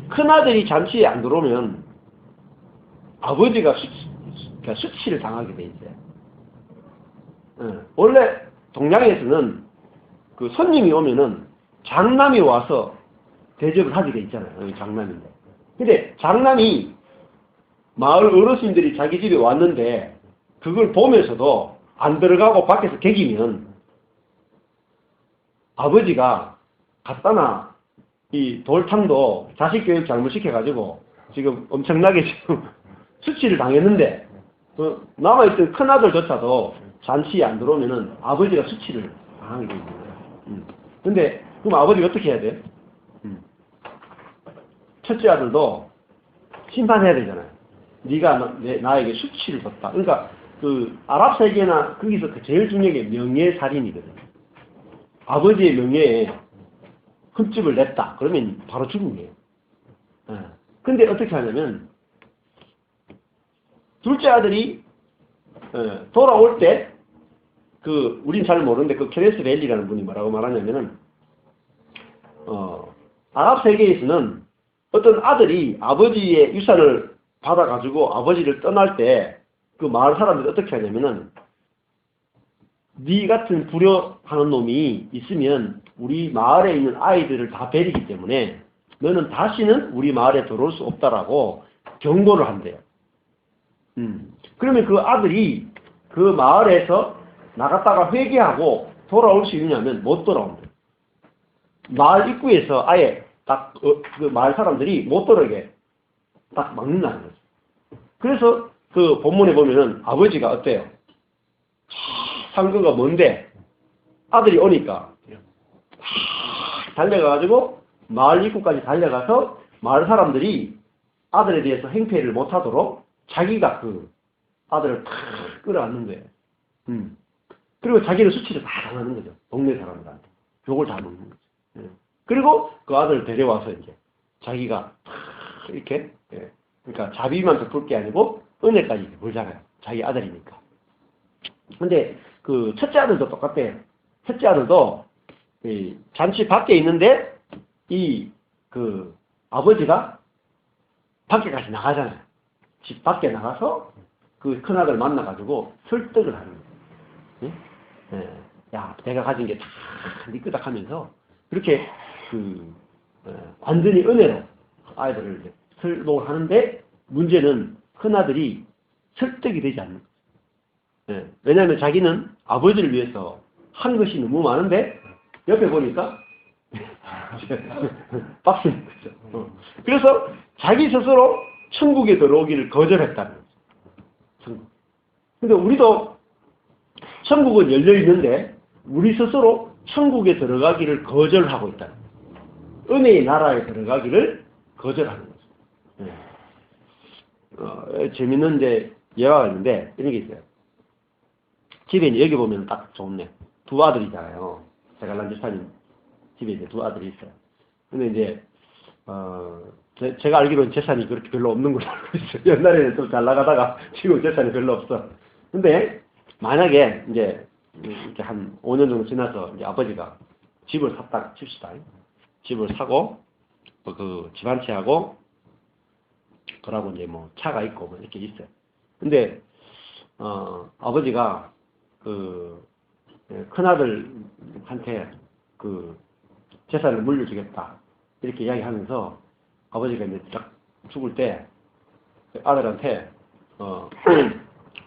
큰아들이 잔치에 안 들어오면 아버지가 수치를 당하게 돼 있어요. 원래 동양에서는 그 손님이 오면은 장남이 와서 대접을 하게 돼 있잖아요. 장남인데. 근데 장남이 마을 어르신들이 자기 집에 왔는데 그걸 보면서도 안 들어가고 밖에서 개기면 아버지가 갖다나 이 돌탕도 자식 교육 잘못시켜가지고 지금 엄청나게 지금 수치를 당했는데 남아있던 큰아들조차도 잔치에 안 들어오면은 아버지가 수치를 당하게 되는 거예요. 근데 그럼 아버지가 어떻게 해야 돼? 첫째 아들도 심판해야 되잖아요. 네가 나에게 수치를 줬다. 그러니까 그 아랍 세계나 거기서 그 제일 중요한 게 명예살인이거든요. 아버지의 명예에 흠집을 냈다. 그러면 바로 죽음이에요. 근데 어떻게 하냐면 둘째 아들이 돌아올 때 우린 잘 모르는데 그 케네스 벨리라는 분이 뭐라고 말하냐면은 아랍 세계에서는 어떤 아들이 아버지의 유산을 받아가지고 아버지를 떠날 때 그 마을 사람들이 어떻게 하냐면은 네 같은 불효하는 놈이 있으면 우리 마을에 있는 아이들을 다 베리기 때문에 너는 다시는 우리 마을에 들어올 수 없다라고 경고를 한대요. 그러면 그 아들이 그 마을에서 나갔다가 회개하고 돌아올 수 있냐면 못 돌아온대요. 마을 입구에서 아예 딱 그 마을 사람들이 못 들어오게 딱 막는다는 거죠. 그래서 그 본문에 보면은 아버지가 어때요? 상거가 뭔데 아들이 오니까 달려가가지고 마을 입구까지 달려가서 마을 사람들이 아들에 대해서 행패를 못하도록 자기가 그 아들을 탁 끌어안는 거예요. 그리고 자기는 수치를 다 당하는 거죠. 동네 사람들한테 욕을 다 먹는 거죠. 그리고 그 아들을 데려와서 이제 자기가 이렇게 그러니까 자비만 베풀 게 아니고 은혜까지 베풀잖아요. 자기 아들이니까. 근데 그 첫째 아들도 똑같대요. 첫째 아들도 이 잔치 밖에 있는데 이 그 아버지가 밖에까지 나가잖아요. 집 밖에 나가서 그 큰아들 만나가지고 설득을 하는 거예요. 야, 내가 가진 게 다 네 거다 하면서 그렇게 그 완전히 은혜로 아이들을 이제 설득을 하는데 문제는 큰아들이 설득이 되지 않는 거예요. 왜냐하면 자기는 아버지를 위해서 한 것이 너무 많은데 옆에 보니까 빡치는 거죠. 그래서 자기 스스로 천국에 들어오기를 거절했다는 거죠. 천국. 근데 우리도 천국은 열려 있는데 우리 스스로 천국에 들어가기를 거절하고 있다는 거죠. 은혜의 나라에 들어가기를 거절하는 거죠. 재밌는 이제 예화가 있는데 이런 게 있어요. 집에 이제 여기 보면 딱 좋네. 두 아들이잖아요. 제갈란 집사님 집에 이제 두 아들이 있어요. 근데 이제 제가 알기로는 재산이 그렇게 별로 없는 걸로 알고 있어요. 옛날에는 좀 잘 나가다가 지금 재산이 별로 없어. 근데 만약에 이제 이렇게 한 5년 정도 지나서 이제 아버지가 집을 샀다 칩시다. 집을 사고 그 집 한 채하고 그러고 이제 뭐 차가 있고 뭐 이렇게 있어요. 근데 아버지가 그 큰아들한테 그 재산을 물려주겠다 이렇게 이야기하면서 아버지가 이제 딱 죽을 때 아들한테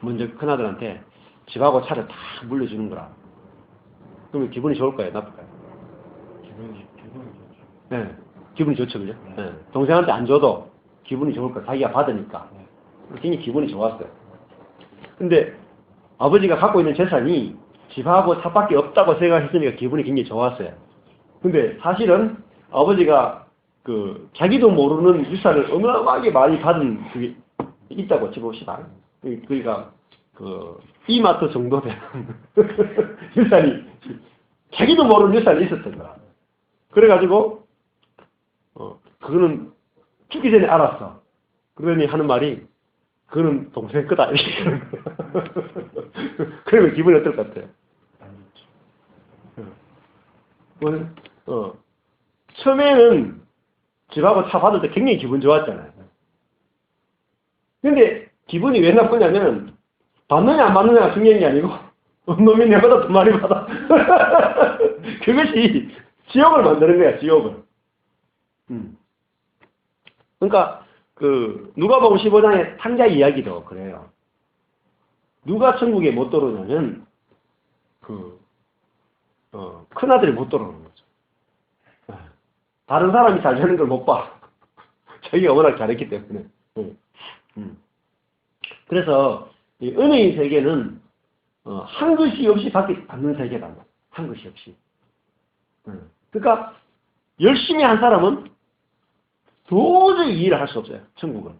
먼저 큰아들한테 집하고 차를 다 물려주는 거라. 그러면 기분이 좋을까요? 나쁠까요? 기분이 좋죠. 네, 기분이 좋죠, 그죠? 네. 동생한테 안 줘도 기분이 좋을 거야. 자기가 받으니까. 굉장히 기분이 좋았어요. 근데 아버지가 갖고 있는 재산이 집하고 차밖에 없다고 생각했으니까 기분이 굉장히 좋았어요. 근데 사실은 아버지가 그 자기도 모르는 유산을 어마어마하게 많이 받은 그게 있다고 쳐봅시다. 그러니까 그 이마트 정도 되는 유산이 자기도 모르는 유산이 있었던 거야. 그래가지고 그거는 죽기 전에 알았어. 그러니 하는 말이 그거는 동생 거다 이렇게 하는 거야. 그러면 기분이 어떨 것 같아요? 처음에는 집하고 차 받을 때 굉장히 기분 좋았잖아요. 근데 기분이 왜 나쁘냐면 받느냐 안 받느냐가 중요한 게 아니고 놈이 내보다 더 많이 받아. 그것이 지옥을 만드는 거야, 지옥을. 그러니까 그 누가복음 15장의 탕자 이야기도 그래요. 누가 천국에 못 들어오냐면 큰아들이 못 들어오는 거죠. 다른 사람이 잘 되는 걸 못 봐. 자기가 워낙 잘했기 때문에. 그래서 이 은혜의 세계는 한 것이 없이 받는 세계다. 한 것이 없이. 그러니까 열심히 한 사람은 도저히 일을 할 수 없어요. 천국은.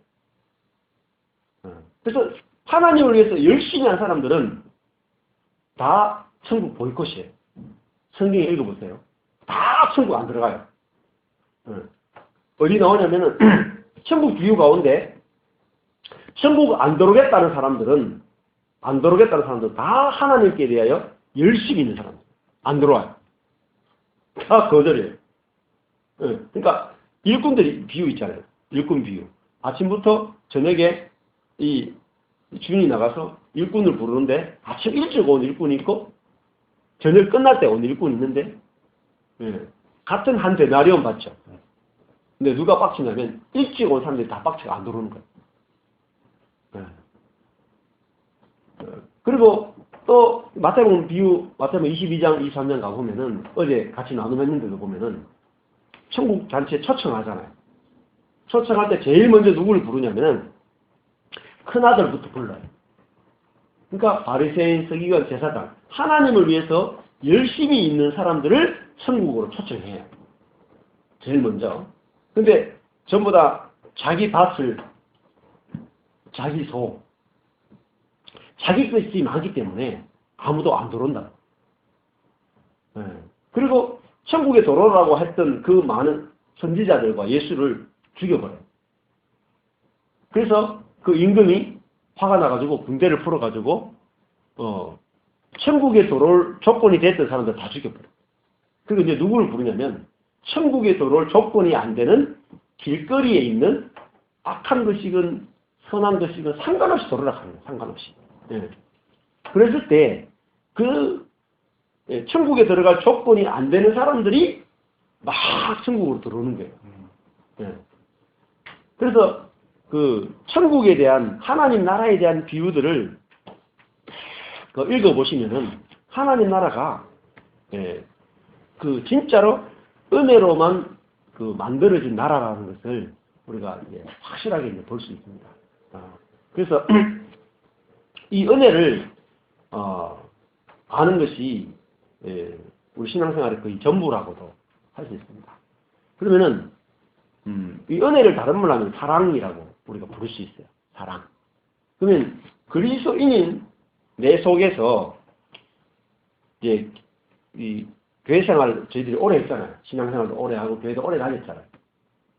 그래서 하나님을 위해서 열심히 한 사람들은 다 천국 보이콧이에요. 성경에 읽어보세요. 다 천국 안 들어가요. 어디 나오냐면은 천국 비유 가운데 천국 안 들어오겠다는 사람들은 다 하나님께 대하여 열심히 있는 사람들. 안 들어와요. 다 거절해요. 예, 그러니까 일꾼들이 비유 있잖아요. 일꾼 비유. 아침부터 저녁에 이 주인이 나가서 일꾼을 부르는데 아침 일찍 온 일꾼이 있고 저녁 끝날 때 온 일꾼이 있는데 예, 같은 한 데나리온 받죠. 근데 누가 빡치냐면 일찍 온 사람들이 다 빡치가 안 들어오는 거예요. 예. 그리고 또 마태복음 비유, 마태복음 22장, 23장 가보면은 어제 같이 나눔했는데도 보면은 천국 잔치에 초청하잖아요. 초청할 때 제일 먼저 누구를 부르냐면은 큰아들부터 불러요. 그러니까 바리새인, 서기관, 제사장, 하나님을 위해서 열심히 있는 사람들을 천국으로 초청해요. 제일 먼저. 근데 전부 다 자기 밭을, 자기 소, 자기 것이 많기 때문에 아무도 안 들어온다. 네. 그리고 천국에 들어오라고 했던 그 많은 선지자들과 예수를 죽여버려요. 그래서 그 임금이 화가 나가지고 군대를 풀어가지고 천국에 들어올 조건이 됐던 사람들 다 죽여버려요. 그리고 이제 누구를 부르냐면 천국에 들어올 조건이 안 되는 길거리에 있는 악한 것이건 선한 것이건 상관없이 들어오라고 하는 거예요. 상관없이. 예. 그랬을 때 그 천국에 들어갈 조건이 안 되는 사람들이 막 천국으로 들어오는 거예요. 예. 그래서 그 천국에 대한 하나님 나라에 대한 비유들을 읽어보시면은 하나님 나라가 그 진짜로 은혜로만 그 만들어진 나라라는 것을 우리가 이제 확실하게 이제 볼 수 있습니다. 그래서 이 은혜를 아는 것이 우리 신앙생활의 거의 전부라고도 할 수 있습니다. 그러면은 이 은혜를 다른 말로 하면 사랑이라고 우리가 부를 수 있어요. 사랑. 그러면 그리스도인인 내 속에서 이제 이 교회 생활 저희들이 오래 했잖아요. 신앙생활도 오래 하고 교회도 오래 다녔잖아요.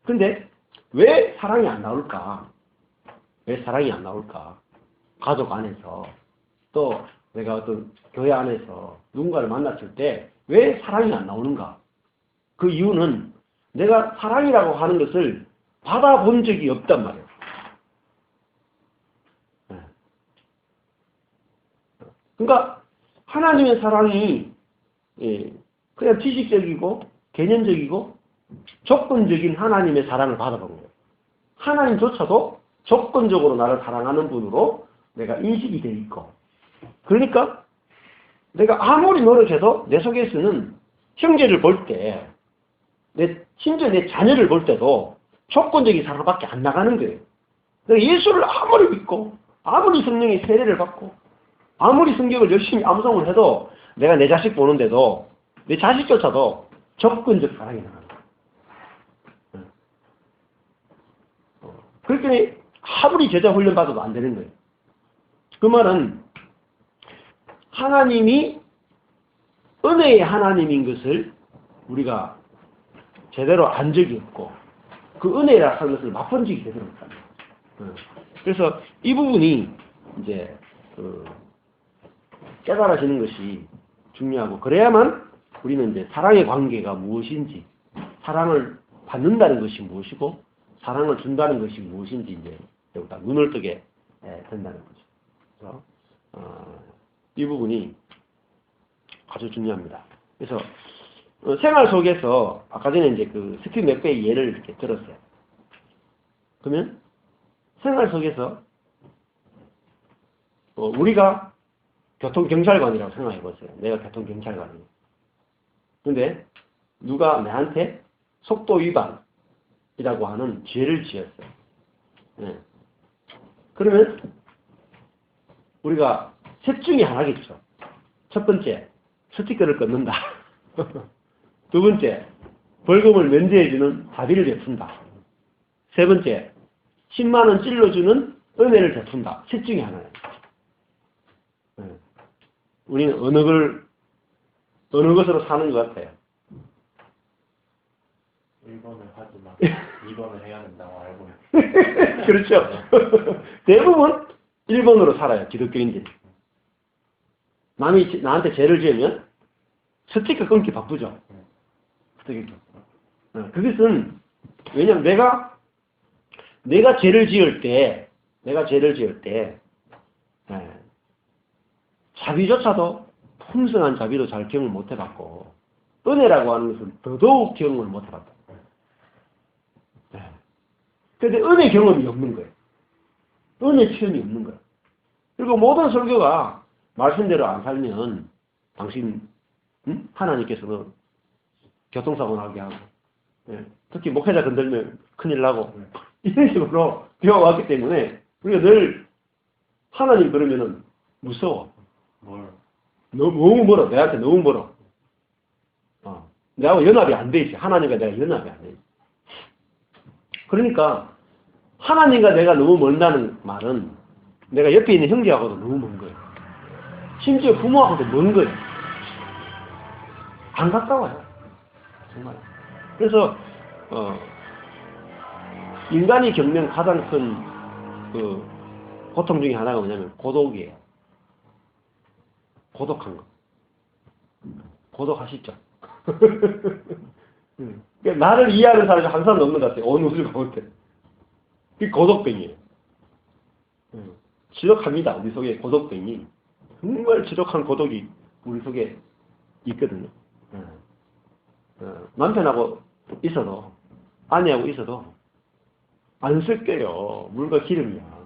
근데 왜 사랑이 안 나올까? 왜 사랑이 안 나올까? 가족 안에서 또 내가 어떤 교회 안에서 누군가를 만났을 때 왜 사랑이 안 나오는가? 그 이유는 내가 사랑이라고 하는 것을 받아본 적이 없단 말이에요. 그러니까 하나님의 사랑이 그냥 지식적이고 개념적이고 조건적인 하나님의 사랑을 받아본 거예요. 하나님조차도 조건적으로 나를 사랑하는 분으로 내가 인식이 돼 있고 그러니까 내가 아무리 노력해도 내 속에서는 형제를 볼 때 심지어 내 자녀를 볼 때도 조건적인 사랑밖에 안 나가는 거예요. 내가 예수를 아무리 믿고 아무리 성령의 세례를 받고 아무리 성경을 열심히 암송을 해도 내가 내 자식 보는데도 내 자식조차도 조건적 사랑이 나가는 거예요. 그렇게 아무리 제자 훈련 받아도 안 되는 거예요. 그 말은 하나님이 은혜의 하나님인 것을 우리가 제대로 안 적이 없고 그 은혜라 하는 것을 맛본 적이 제대로 없다. 그래서 이 부분이 이제 깨달아지는 것이 중요하고 그래야만 우리는 이제 사랑의 관계가 무엇인지 사랑을 받는다는 것이 무엇이고 사랑을 준다는 것이 무엇인지 이제 여기다 눈을 뜨게 된다는 거죠. 그래서 이 부분이 아주 중요합니다. 그래서 생활 속에서 아까 전에 이제 그 스피드 몇 배의 예를 이렇게 들었어요. 그러면 생활 속에서 우리가 교통경찰관이라고 생각해 보세요. 내가 교통경찰관이에요. 근데 누가 내한테 속도 위반이라고 하는 죄를 지었어요. 네. 그러면 우리가 셋 중에 하나겠죠. 첫 번째, 스티커를 끊는다. 두 번째, 벌금을 면제해주는 자비를 베푼다. 세 번째, 10만 원 찔러주는 은혜를 베푼다. 셋 중에 하나예요. 네. 우리는 어느 것으로 사는 것 같아요? 1번을 하지만 2번을 해야 된다고 알고 있어요. 그렇죠. 대부분 1번으로 살아요. 기독교인들이. 남이 나한테 죄를 지으면 스티커 끊기 바쁘죠. 스티커. 그것은 왜냐면 내가 죄를 지을 때 자비조차도 풍성한 자비도 잘 경험을 못 해봤고 은혜라고 하는 것은 더더욱 경험을 못 해봤다. 그런데 은혜 경험이 없는 거예요. 은혜 체험이 없는 거예요. 그리고 모든 설교가 말씀대로 안 살면 당신 하나님께서는 교통사고 나게 하고 특히 목회자 건들면 큰일 나고 이런 식으로 배워왔기 때문에 우리가 늘 하나님 그러면은 무서워. 너무 멀어. 내한테 너무 멀어. 내하고 연합이 안 돼 있어. 하나님과 내가 연합이 안 돼 있어. 그러니까 하나님과 내가 너무 멀다는 말은 내가 옆에 있는 형제하고도 너무 먼 거예요. 심지어 부모하고도 먼 거예요. 안 가까워요. 정말. 그래서 인간이 겪는 가장 큰 그 고통 중에 하나가 뭐냐면 고독이에요. 고독한 거. 고독하시죠? 그러니까 나를 이해하는 사람이 한 사람도 없는 것 같아요. 온 우주 가운데. 그게 고독병이에요. 지독합니다. 우리 속에 고독병이. 정말 지독한 고독이 우리 속에 있거든요. 남편하고 있어도, 아내하고 있어도, 안 쓸게요. 물과 기름이야.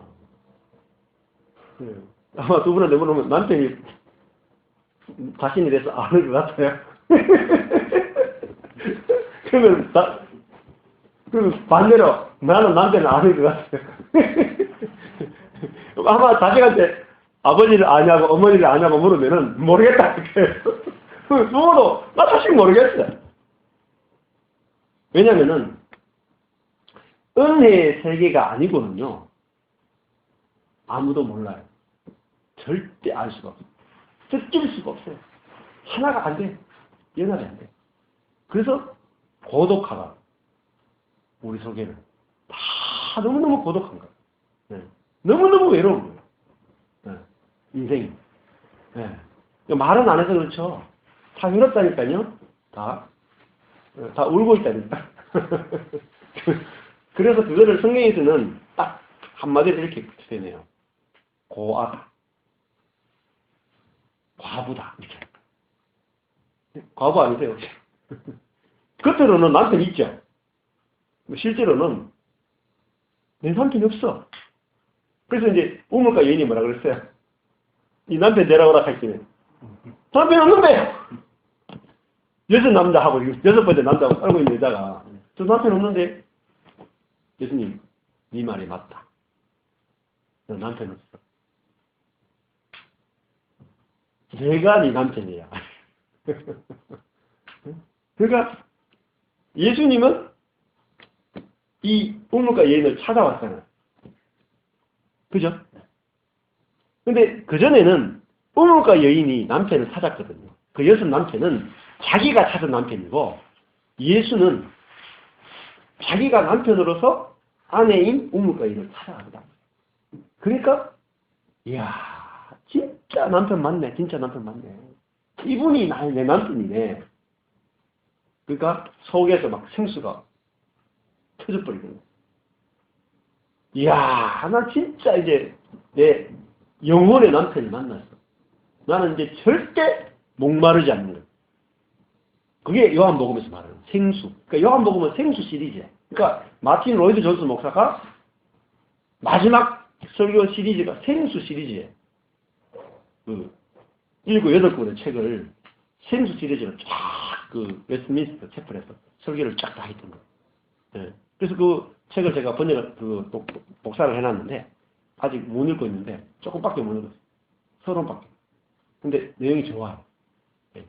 아마 두 분한테 물어보면 남편이 자신이 돼서 아는 것 같아요. 그러면 반대로 나는 남편을 아는 것 같아요. 아마 자식한테 아버지를 아냐고 어머니를 아냐고 물으면은 모르겠다 이렇게. 부모도 나 자식 모르겠어요. 왜냐면은 은혜의 세계가 아니고는요 아무도 몰라요. 절대 알 수가 없어요. 느낄 수가 없어요. 하나가 안 돼. 연합이 안 돼. 그래서 고독하다. 우리 속에는 다 너무너무 고독한 거예요. 너무너무 외로운 거예요. 인생이. 말은 안 해서 그렇죠. 다 외롭다니까요. 다 울고 있다니까. 그래서 그거를 성경에서는 딱 한마디로 이렇게 표현해요. 고아다. 과부다. 이렇게. 과부 아니세요? 겉으로는 남편 있죠. 실제로는 내 남편이 없어. 그래서 이제 우물가 여인이 뭐라 그랬어요? 이 남편 데려오라 하시면 남편 없는데! 여섯 남자하고 여섯 번째 남자하고 살고 있는 여자가 저 남편 없는데 예수님 네 말이 맞다. 너 남편 없어. 내가 네 남편이야. 그러니까 예수님은 이 우물가 여인을 찾아왔잖아요. 그죠? 근데 그전에는 우물가 여인이 남편을 찾았거든요. 그 여섯 남편은 자기가 찾은 남편이고 예수는 자기가 남편으로서 아내인 우물가 여인을 찾아간다. 그러니까 이야 진짜 남편 맞네. 진짜 남편 맞네. 이분이 내 남편이네. 그러니까 속에서 막 생수가 터져버리거든요. 이야, 나 진짜 이제 내 영혼의 남편이 만났어. 나는 이제 절대 목마르지 않는 거예요. 그게 요한복음에서 말하는 생수. 그러니까 요한복음은 생수 시리즈예요. 그러니까 마틴 로이드 존스 목사가 마지막 설교 시리즈가 생수 시리즈예요. 그 7, 8권의 책을 생수 시리즈로 쫙 그 웨스트민스터 채플에서 설교를 쫙 다 했던 거예요. 네. 그래서 그 책을 제가 복사를 해놨는데 아직 못 읽고 있는데 조금밖에 못 읽었어요. 서론밖에. 근데 내용이 좋아요. 네.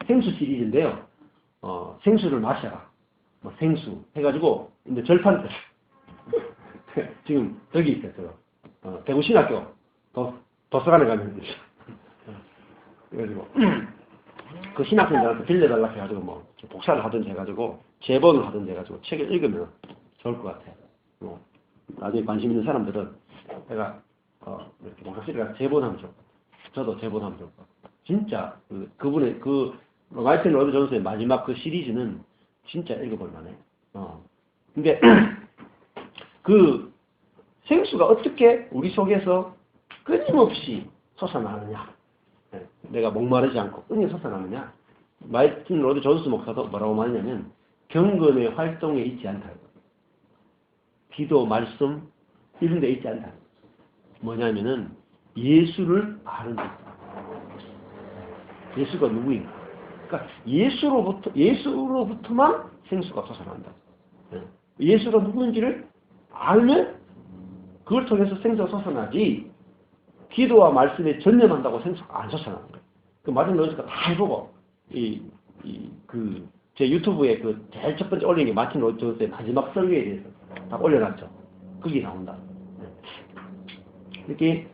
생수 시리즈인데요. 생수를 마셔라. 뭐 생수 해가지고 이제 절판 지금 여기 있어요. 저 대구신학교 도서관에 가면 그래가지고 그 신학생들한테 빌려달라 해가지고 뭐 복사를 하든지 해가지고 재본을 하든지 해가지고 책을 읽으면 좋을 것 같아요. 나중에 관심 있는 사람들은 제가 이렇게 목사실에 가서 재본하면 좋을 것 같아요. 저도 재본하면 좋을 것 같아요. 진짜 그분의 그 마이클 로드 존스의 마지막 그 시리즈는 진짜 읽어볼 만해. 근데 그 생수가 어떻게 우리 속에서 끊임없이 솟아나느냐. 내가 목마르지 않고 끊임없이 솟아나느냐. 마이클 로드 존스 목사도 뭐라고 말하냐면 경건의 활동에 있지 않다. 기도, 말씀 이런 데 있지 않다. 뭐냐면은 예수를 아는 것. 예수가 누구인가. 그러니까 예수로부터만 생수가 솟아난다. 예수가 누구인지를 알면 그걸 통해서 생수가 솟아나지 기도와 말씀에 전념한다고 생수가 안 솟아나는 거예요. 그 마틴 로즈가 다 해보고 제 유튜브에 그 제일 첫 번째 올린 게 마틴 로즈의 마지막 설교에 대해서 다 올려놨죠. 거기 나온다. 이렇게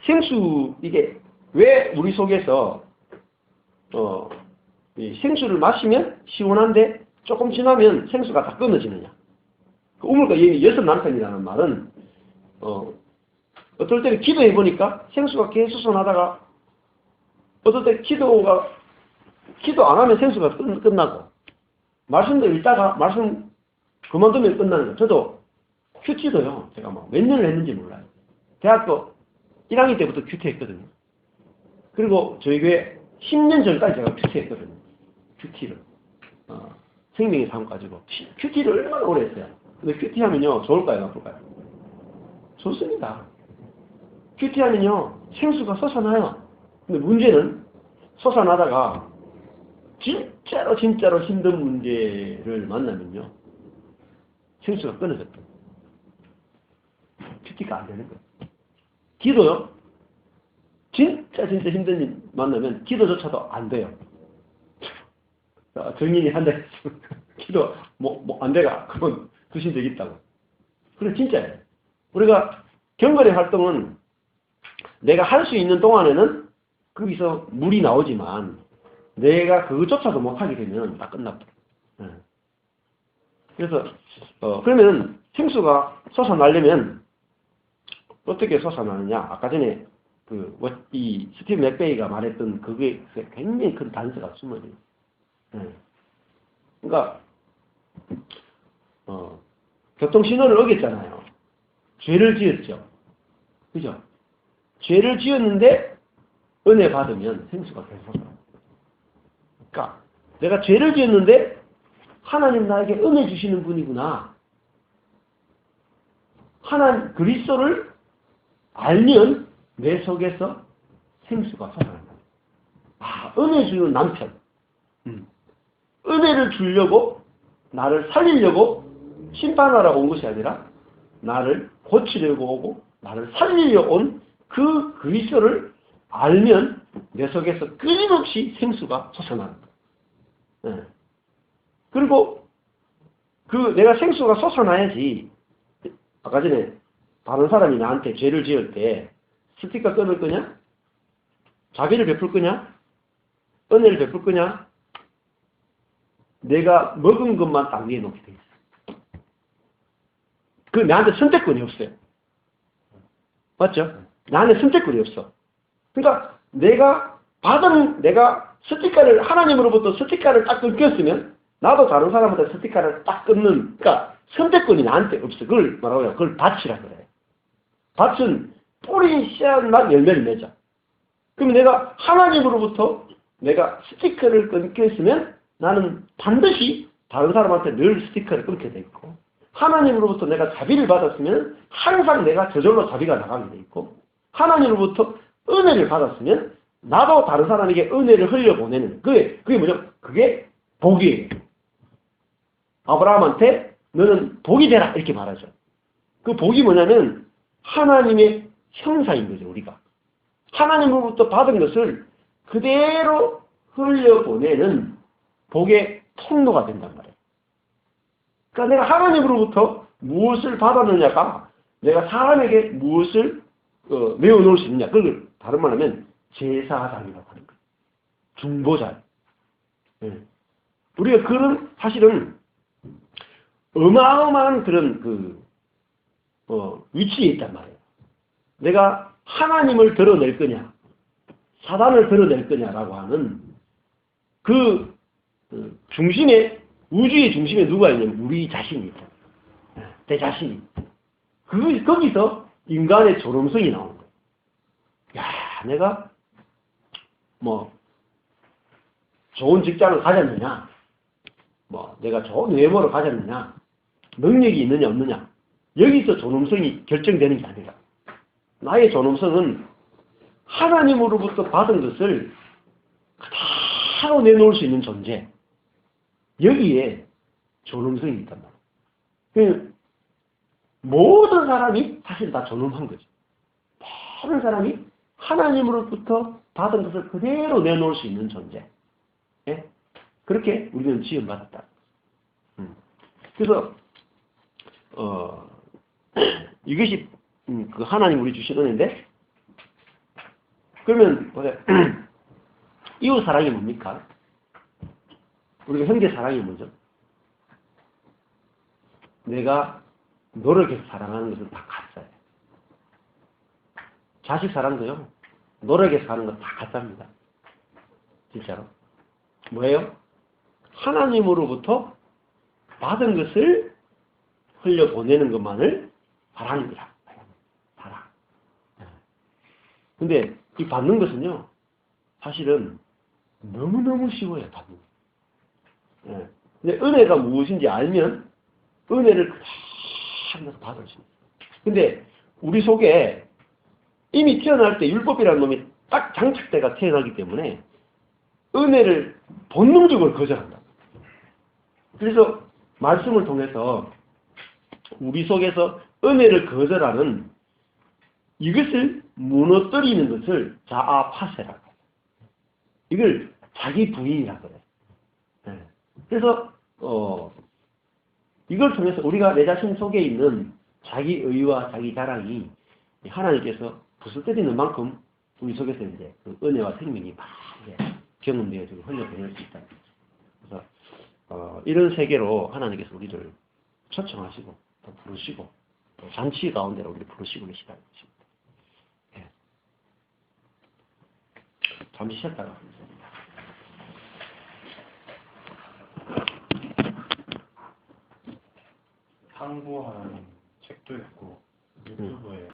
생수 이게 왜 우리 속에서 이 생수를 마시면 시원한데 조금 지나면 생수가 다 끊어지느냐. 그 우물가 여섯 남편이라는 말은 어떨 때는 기도해 보니까 생수가 계속 솟아나다가 어떨 때 기도 안 하면 생수가 끝나고 말씀도 읽다가 말씀 그만두면 끝나는 거예요. 저도 큐티도요. 제가 뭐 몇 년을 했는지 몰라요. 대학교 1학년 때부터 큐티 했거든요. 그리고 저희 교회 10년 전까지 제가 큐티 했거든요. 큐티를. 생명의 삶 가지고. 큐티를 얼마나 오래 했어요. 근데 큐티 하면요. 좋을까요? 나쁠까요? 좋습니다. 큐티 하면요. 생수가 솟아나요. 근데 문제는 솟아나다가 진짜로 힘든 문제를 만나면요. 생수가 끊어졌다. 큐티가 안 되는 거예요. 기도요. 진짜 힘든 일 만나면 기도조차도 안 돼요. 정인이 한다 했으면 기도 안 돼가 그건 두신 적 있다고. 그래 진짜예요. 우리가 경건의 활동은 내가 할 수 있는 동안에는 거기서 물이 나오지만 내가 그것조차도 못하게 되면 다 끝났다. 그래서 그러면 생수가 솟아나려면 어떻게 솟아나느냐? 아까 전에 이 스티브 맥베이가 말했던 그게 굉장히 큰 단서가 숨어있어요. 그러니까 교통신호를 어겼잖아요. 죄를 지었죠. 그죠? 죄를 지었는데 은혜 받으면 생수가 계속 솟아나요. 그러니까 내가 죄를 지었는데 하나님 나에게 은혜 주시는 분이구나. 하나님 그리스도를 알면 내 속에서 생수가 솟아난다. 은혜 주는 남편. 은혜를 주려고 나를 살리려고 심판하러 온 것이 아니라 나를 고치려고 오고 나를 살리려고 온 그 그리스도를 알면 내 속에서 끊임없이 생수가 솟아난다. 그리고 내가 생수가 솟아나야지. 아까 전에 다른 사람이 나한테 죄를 지을 때 스티커 끊을 거냐? 자비를 베풀 거냐? 은혜를 베풀 거냐? 내가 먹은 것만 딱 위에 놓게 돼 있어. 나한테 선택권이 없어요. 맞죠? 나한테 선택권이 없어. 그러니까 내가 스티커를 하나님으로부터 스티커를 딱 끊겼으면 나도 다른 사람한테 스티커를 딱 끊는 그러니까 선택권이 나한테 없어. 그걸 뭐라고 해요? 그걸 밭이라 그래요. 밭은 뿌리 씨앗만 열매를 맺어. 그럼 내가 하나님으로부터 내가 스티커를 끊겨 있으면 나는 반드시 다른 사람한테 늘 스티커를 끊게 돼 있고 하나님으로부터 내가 자비를 받았으면 항상 내가 저절로 자비가 나가게 돼 있고 하나님으로부터 은혜를 받았으면 나도 다른 사람에게 은혜를 흘려보내는 그게 뭐죠? 그게 복이에요. 아브라함한테 너는 복이 되라 이렇게 말하죠. 그 복이 뭐냐면 하나님의 형상인 거죠. 우리가 하나님으로부터 받은 것을 그대로 흘려보내는 복의 통로가 된단 말이에요. 그러니까 내가 하나님으로부터 무엇을 받았느냐가 내가 사람에게 무엇을 메워놓을 수 있느냐. 그걸 다른 말로 하면 제사장이라고 하는 거예요. 중보자. 우리가 그런 사실은 어마어마한 그런 위치에 있단 말이에요. 내가 하나님을 드러낼 거냐 사단을 드러낼 거냐라고 하는 그 중심에, 우주의 중심에 누가 있냐면 우리 자신이 있죠. 내 자신이. 거기서 인간의 존엄성이 나오는 거예요. 야, 내가 뭐 좋은 직장을 가졌느냐, 뭐 내가 좋은 외모를 가졌느냐, 능력이 있느냐 없느냐, 여기서 존엄성이 결정되는 게 아니라 나의 존엄성은 하나님으로부터 받은 것을 그대로 내놓을 수 있는 존재, 여기에 존엄성이 있단 말이에요. 모든 사람이 사실 다 존엄한 거죠. 모든 사람이 하나님으로부터 받은 것을 그대로 내놓을 수 있는 존재. 예? 그렇게 우리는 지음받았다. 그래서 이것이 그 하나님 우리 주신 은혜인데, 그러면 이웃 사랑이 뭡니까? 우리가 형제 사랑이 뭐죠? 내가 노력해서 사랑하는 것은 다 가짜예요. 자식 사랑도요, 노력해서 하는 건 다 가짜입니다. 진짜로. 뭐예요? 하나님으로부터 받은 것을 흘려보내는 것만을 사랑이라. 사랑. 근데 이 받는 것은요, 사실은 너무너무 쉬워요, 받는 거. 근데 은혜가 무엇인지 알면 은혜를 그대로 받을 수 있어요. 근데 우리 속에 이미 태어날 때 율법이라는 놈이 딱 장착돼가 태어나기 때문에 은혜를 본능적으로 거절한다. 그래서 말씀을 통해서 우리 속에서 은혜를 거절하는 이것을 무너뜨리는 것을 자아파세라고 해요. 이걸 자기 부인이라고 그래요. 그래서 이걸 통해서 우리가 내 자신 속에 있는 자기 의와 자기 자랑이 하나님께서 부서뜨리는 만큼 우리 속에서 이제 그 은혜와 생명이 막 이제 경험되어지고 흘려보낼 수 있다. 그래서 이런 세계로 하나님께서 우리를 초청하시고 또 부르시고 또 잔치 가운데로 우리를 부르시고 계시다는 것입니다. 예. 잠시 쉬었다가 항구하는 책도 있고 유튜브에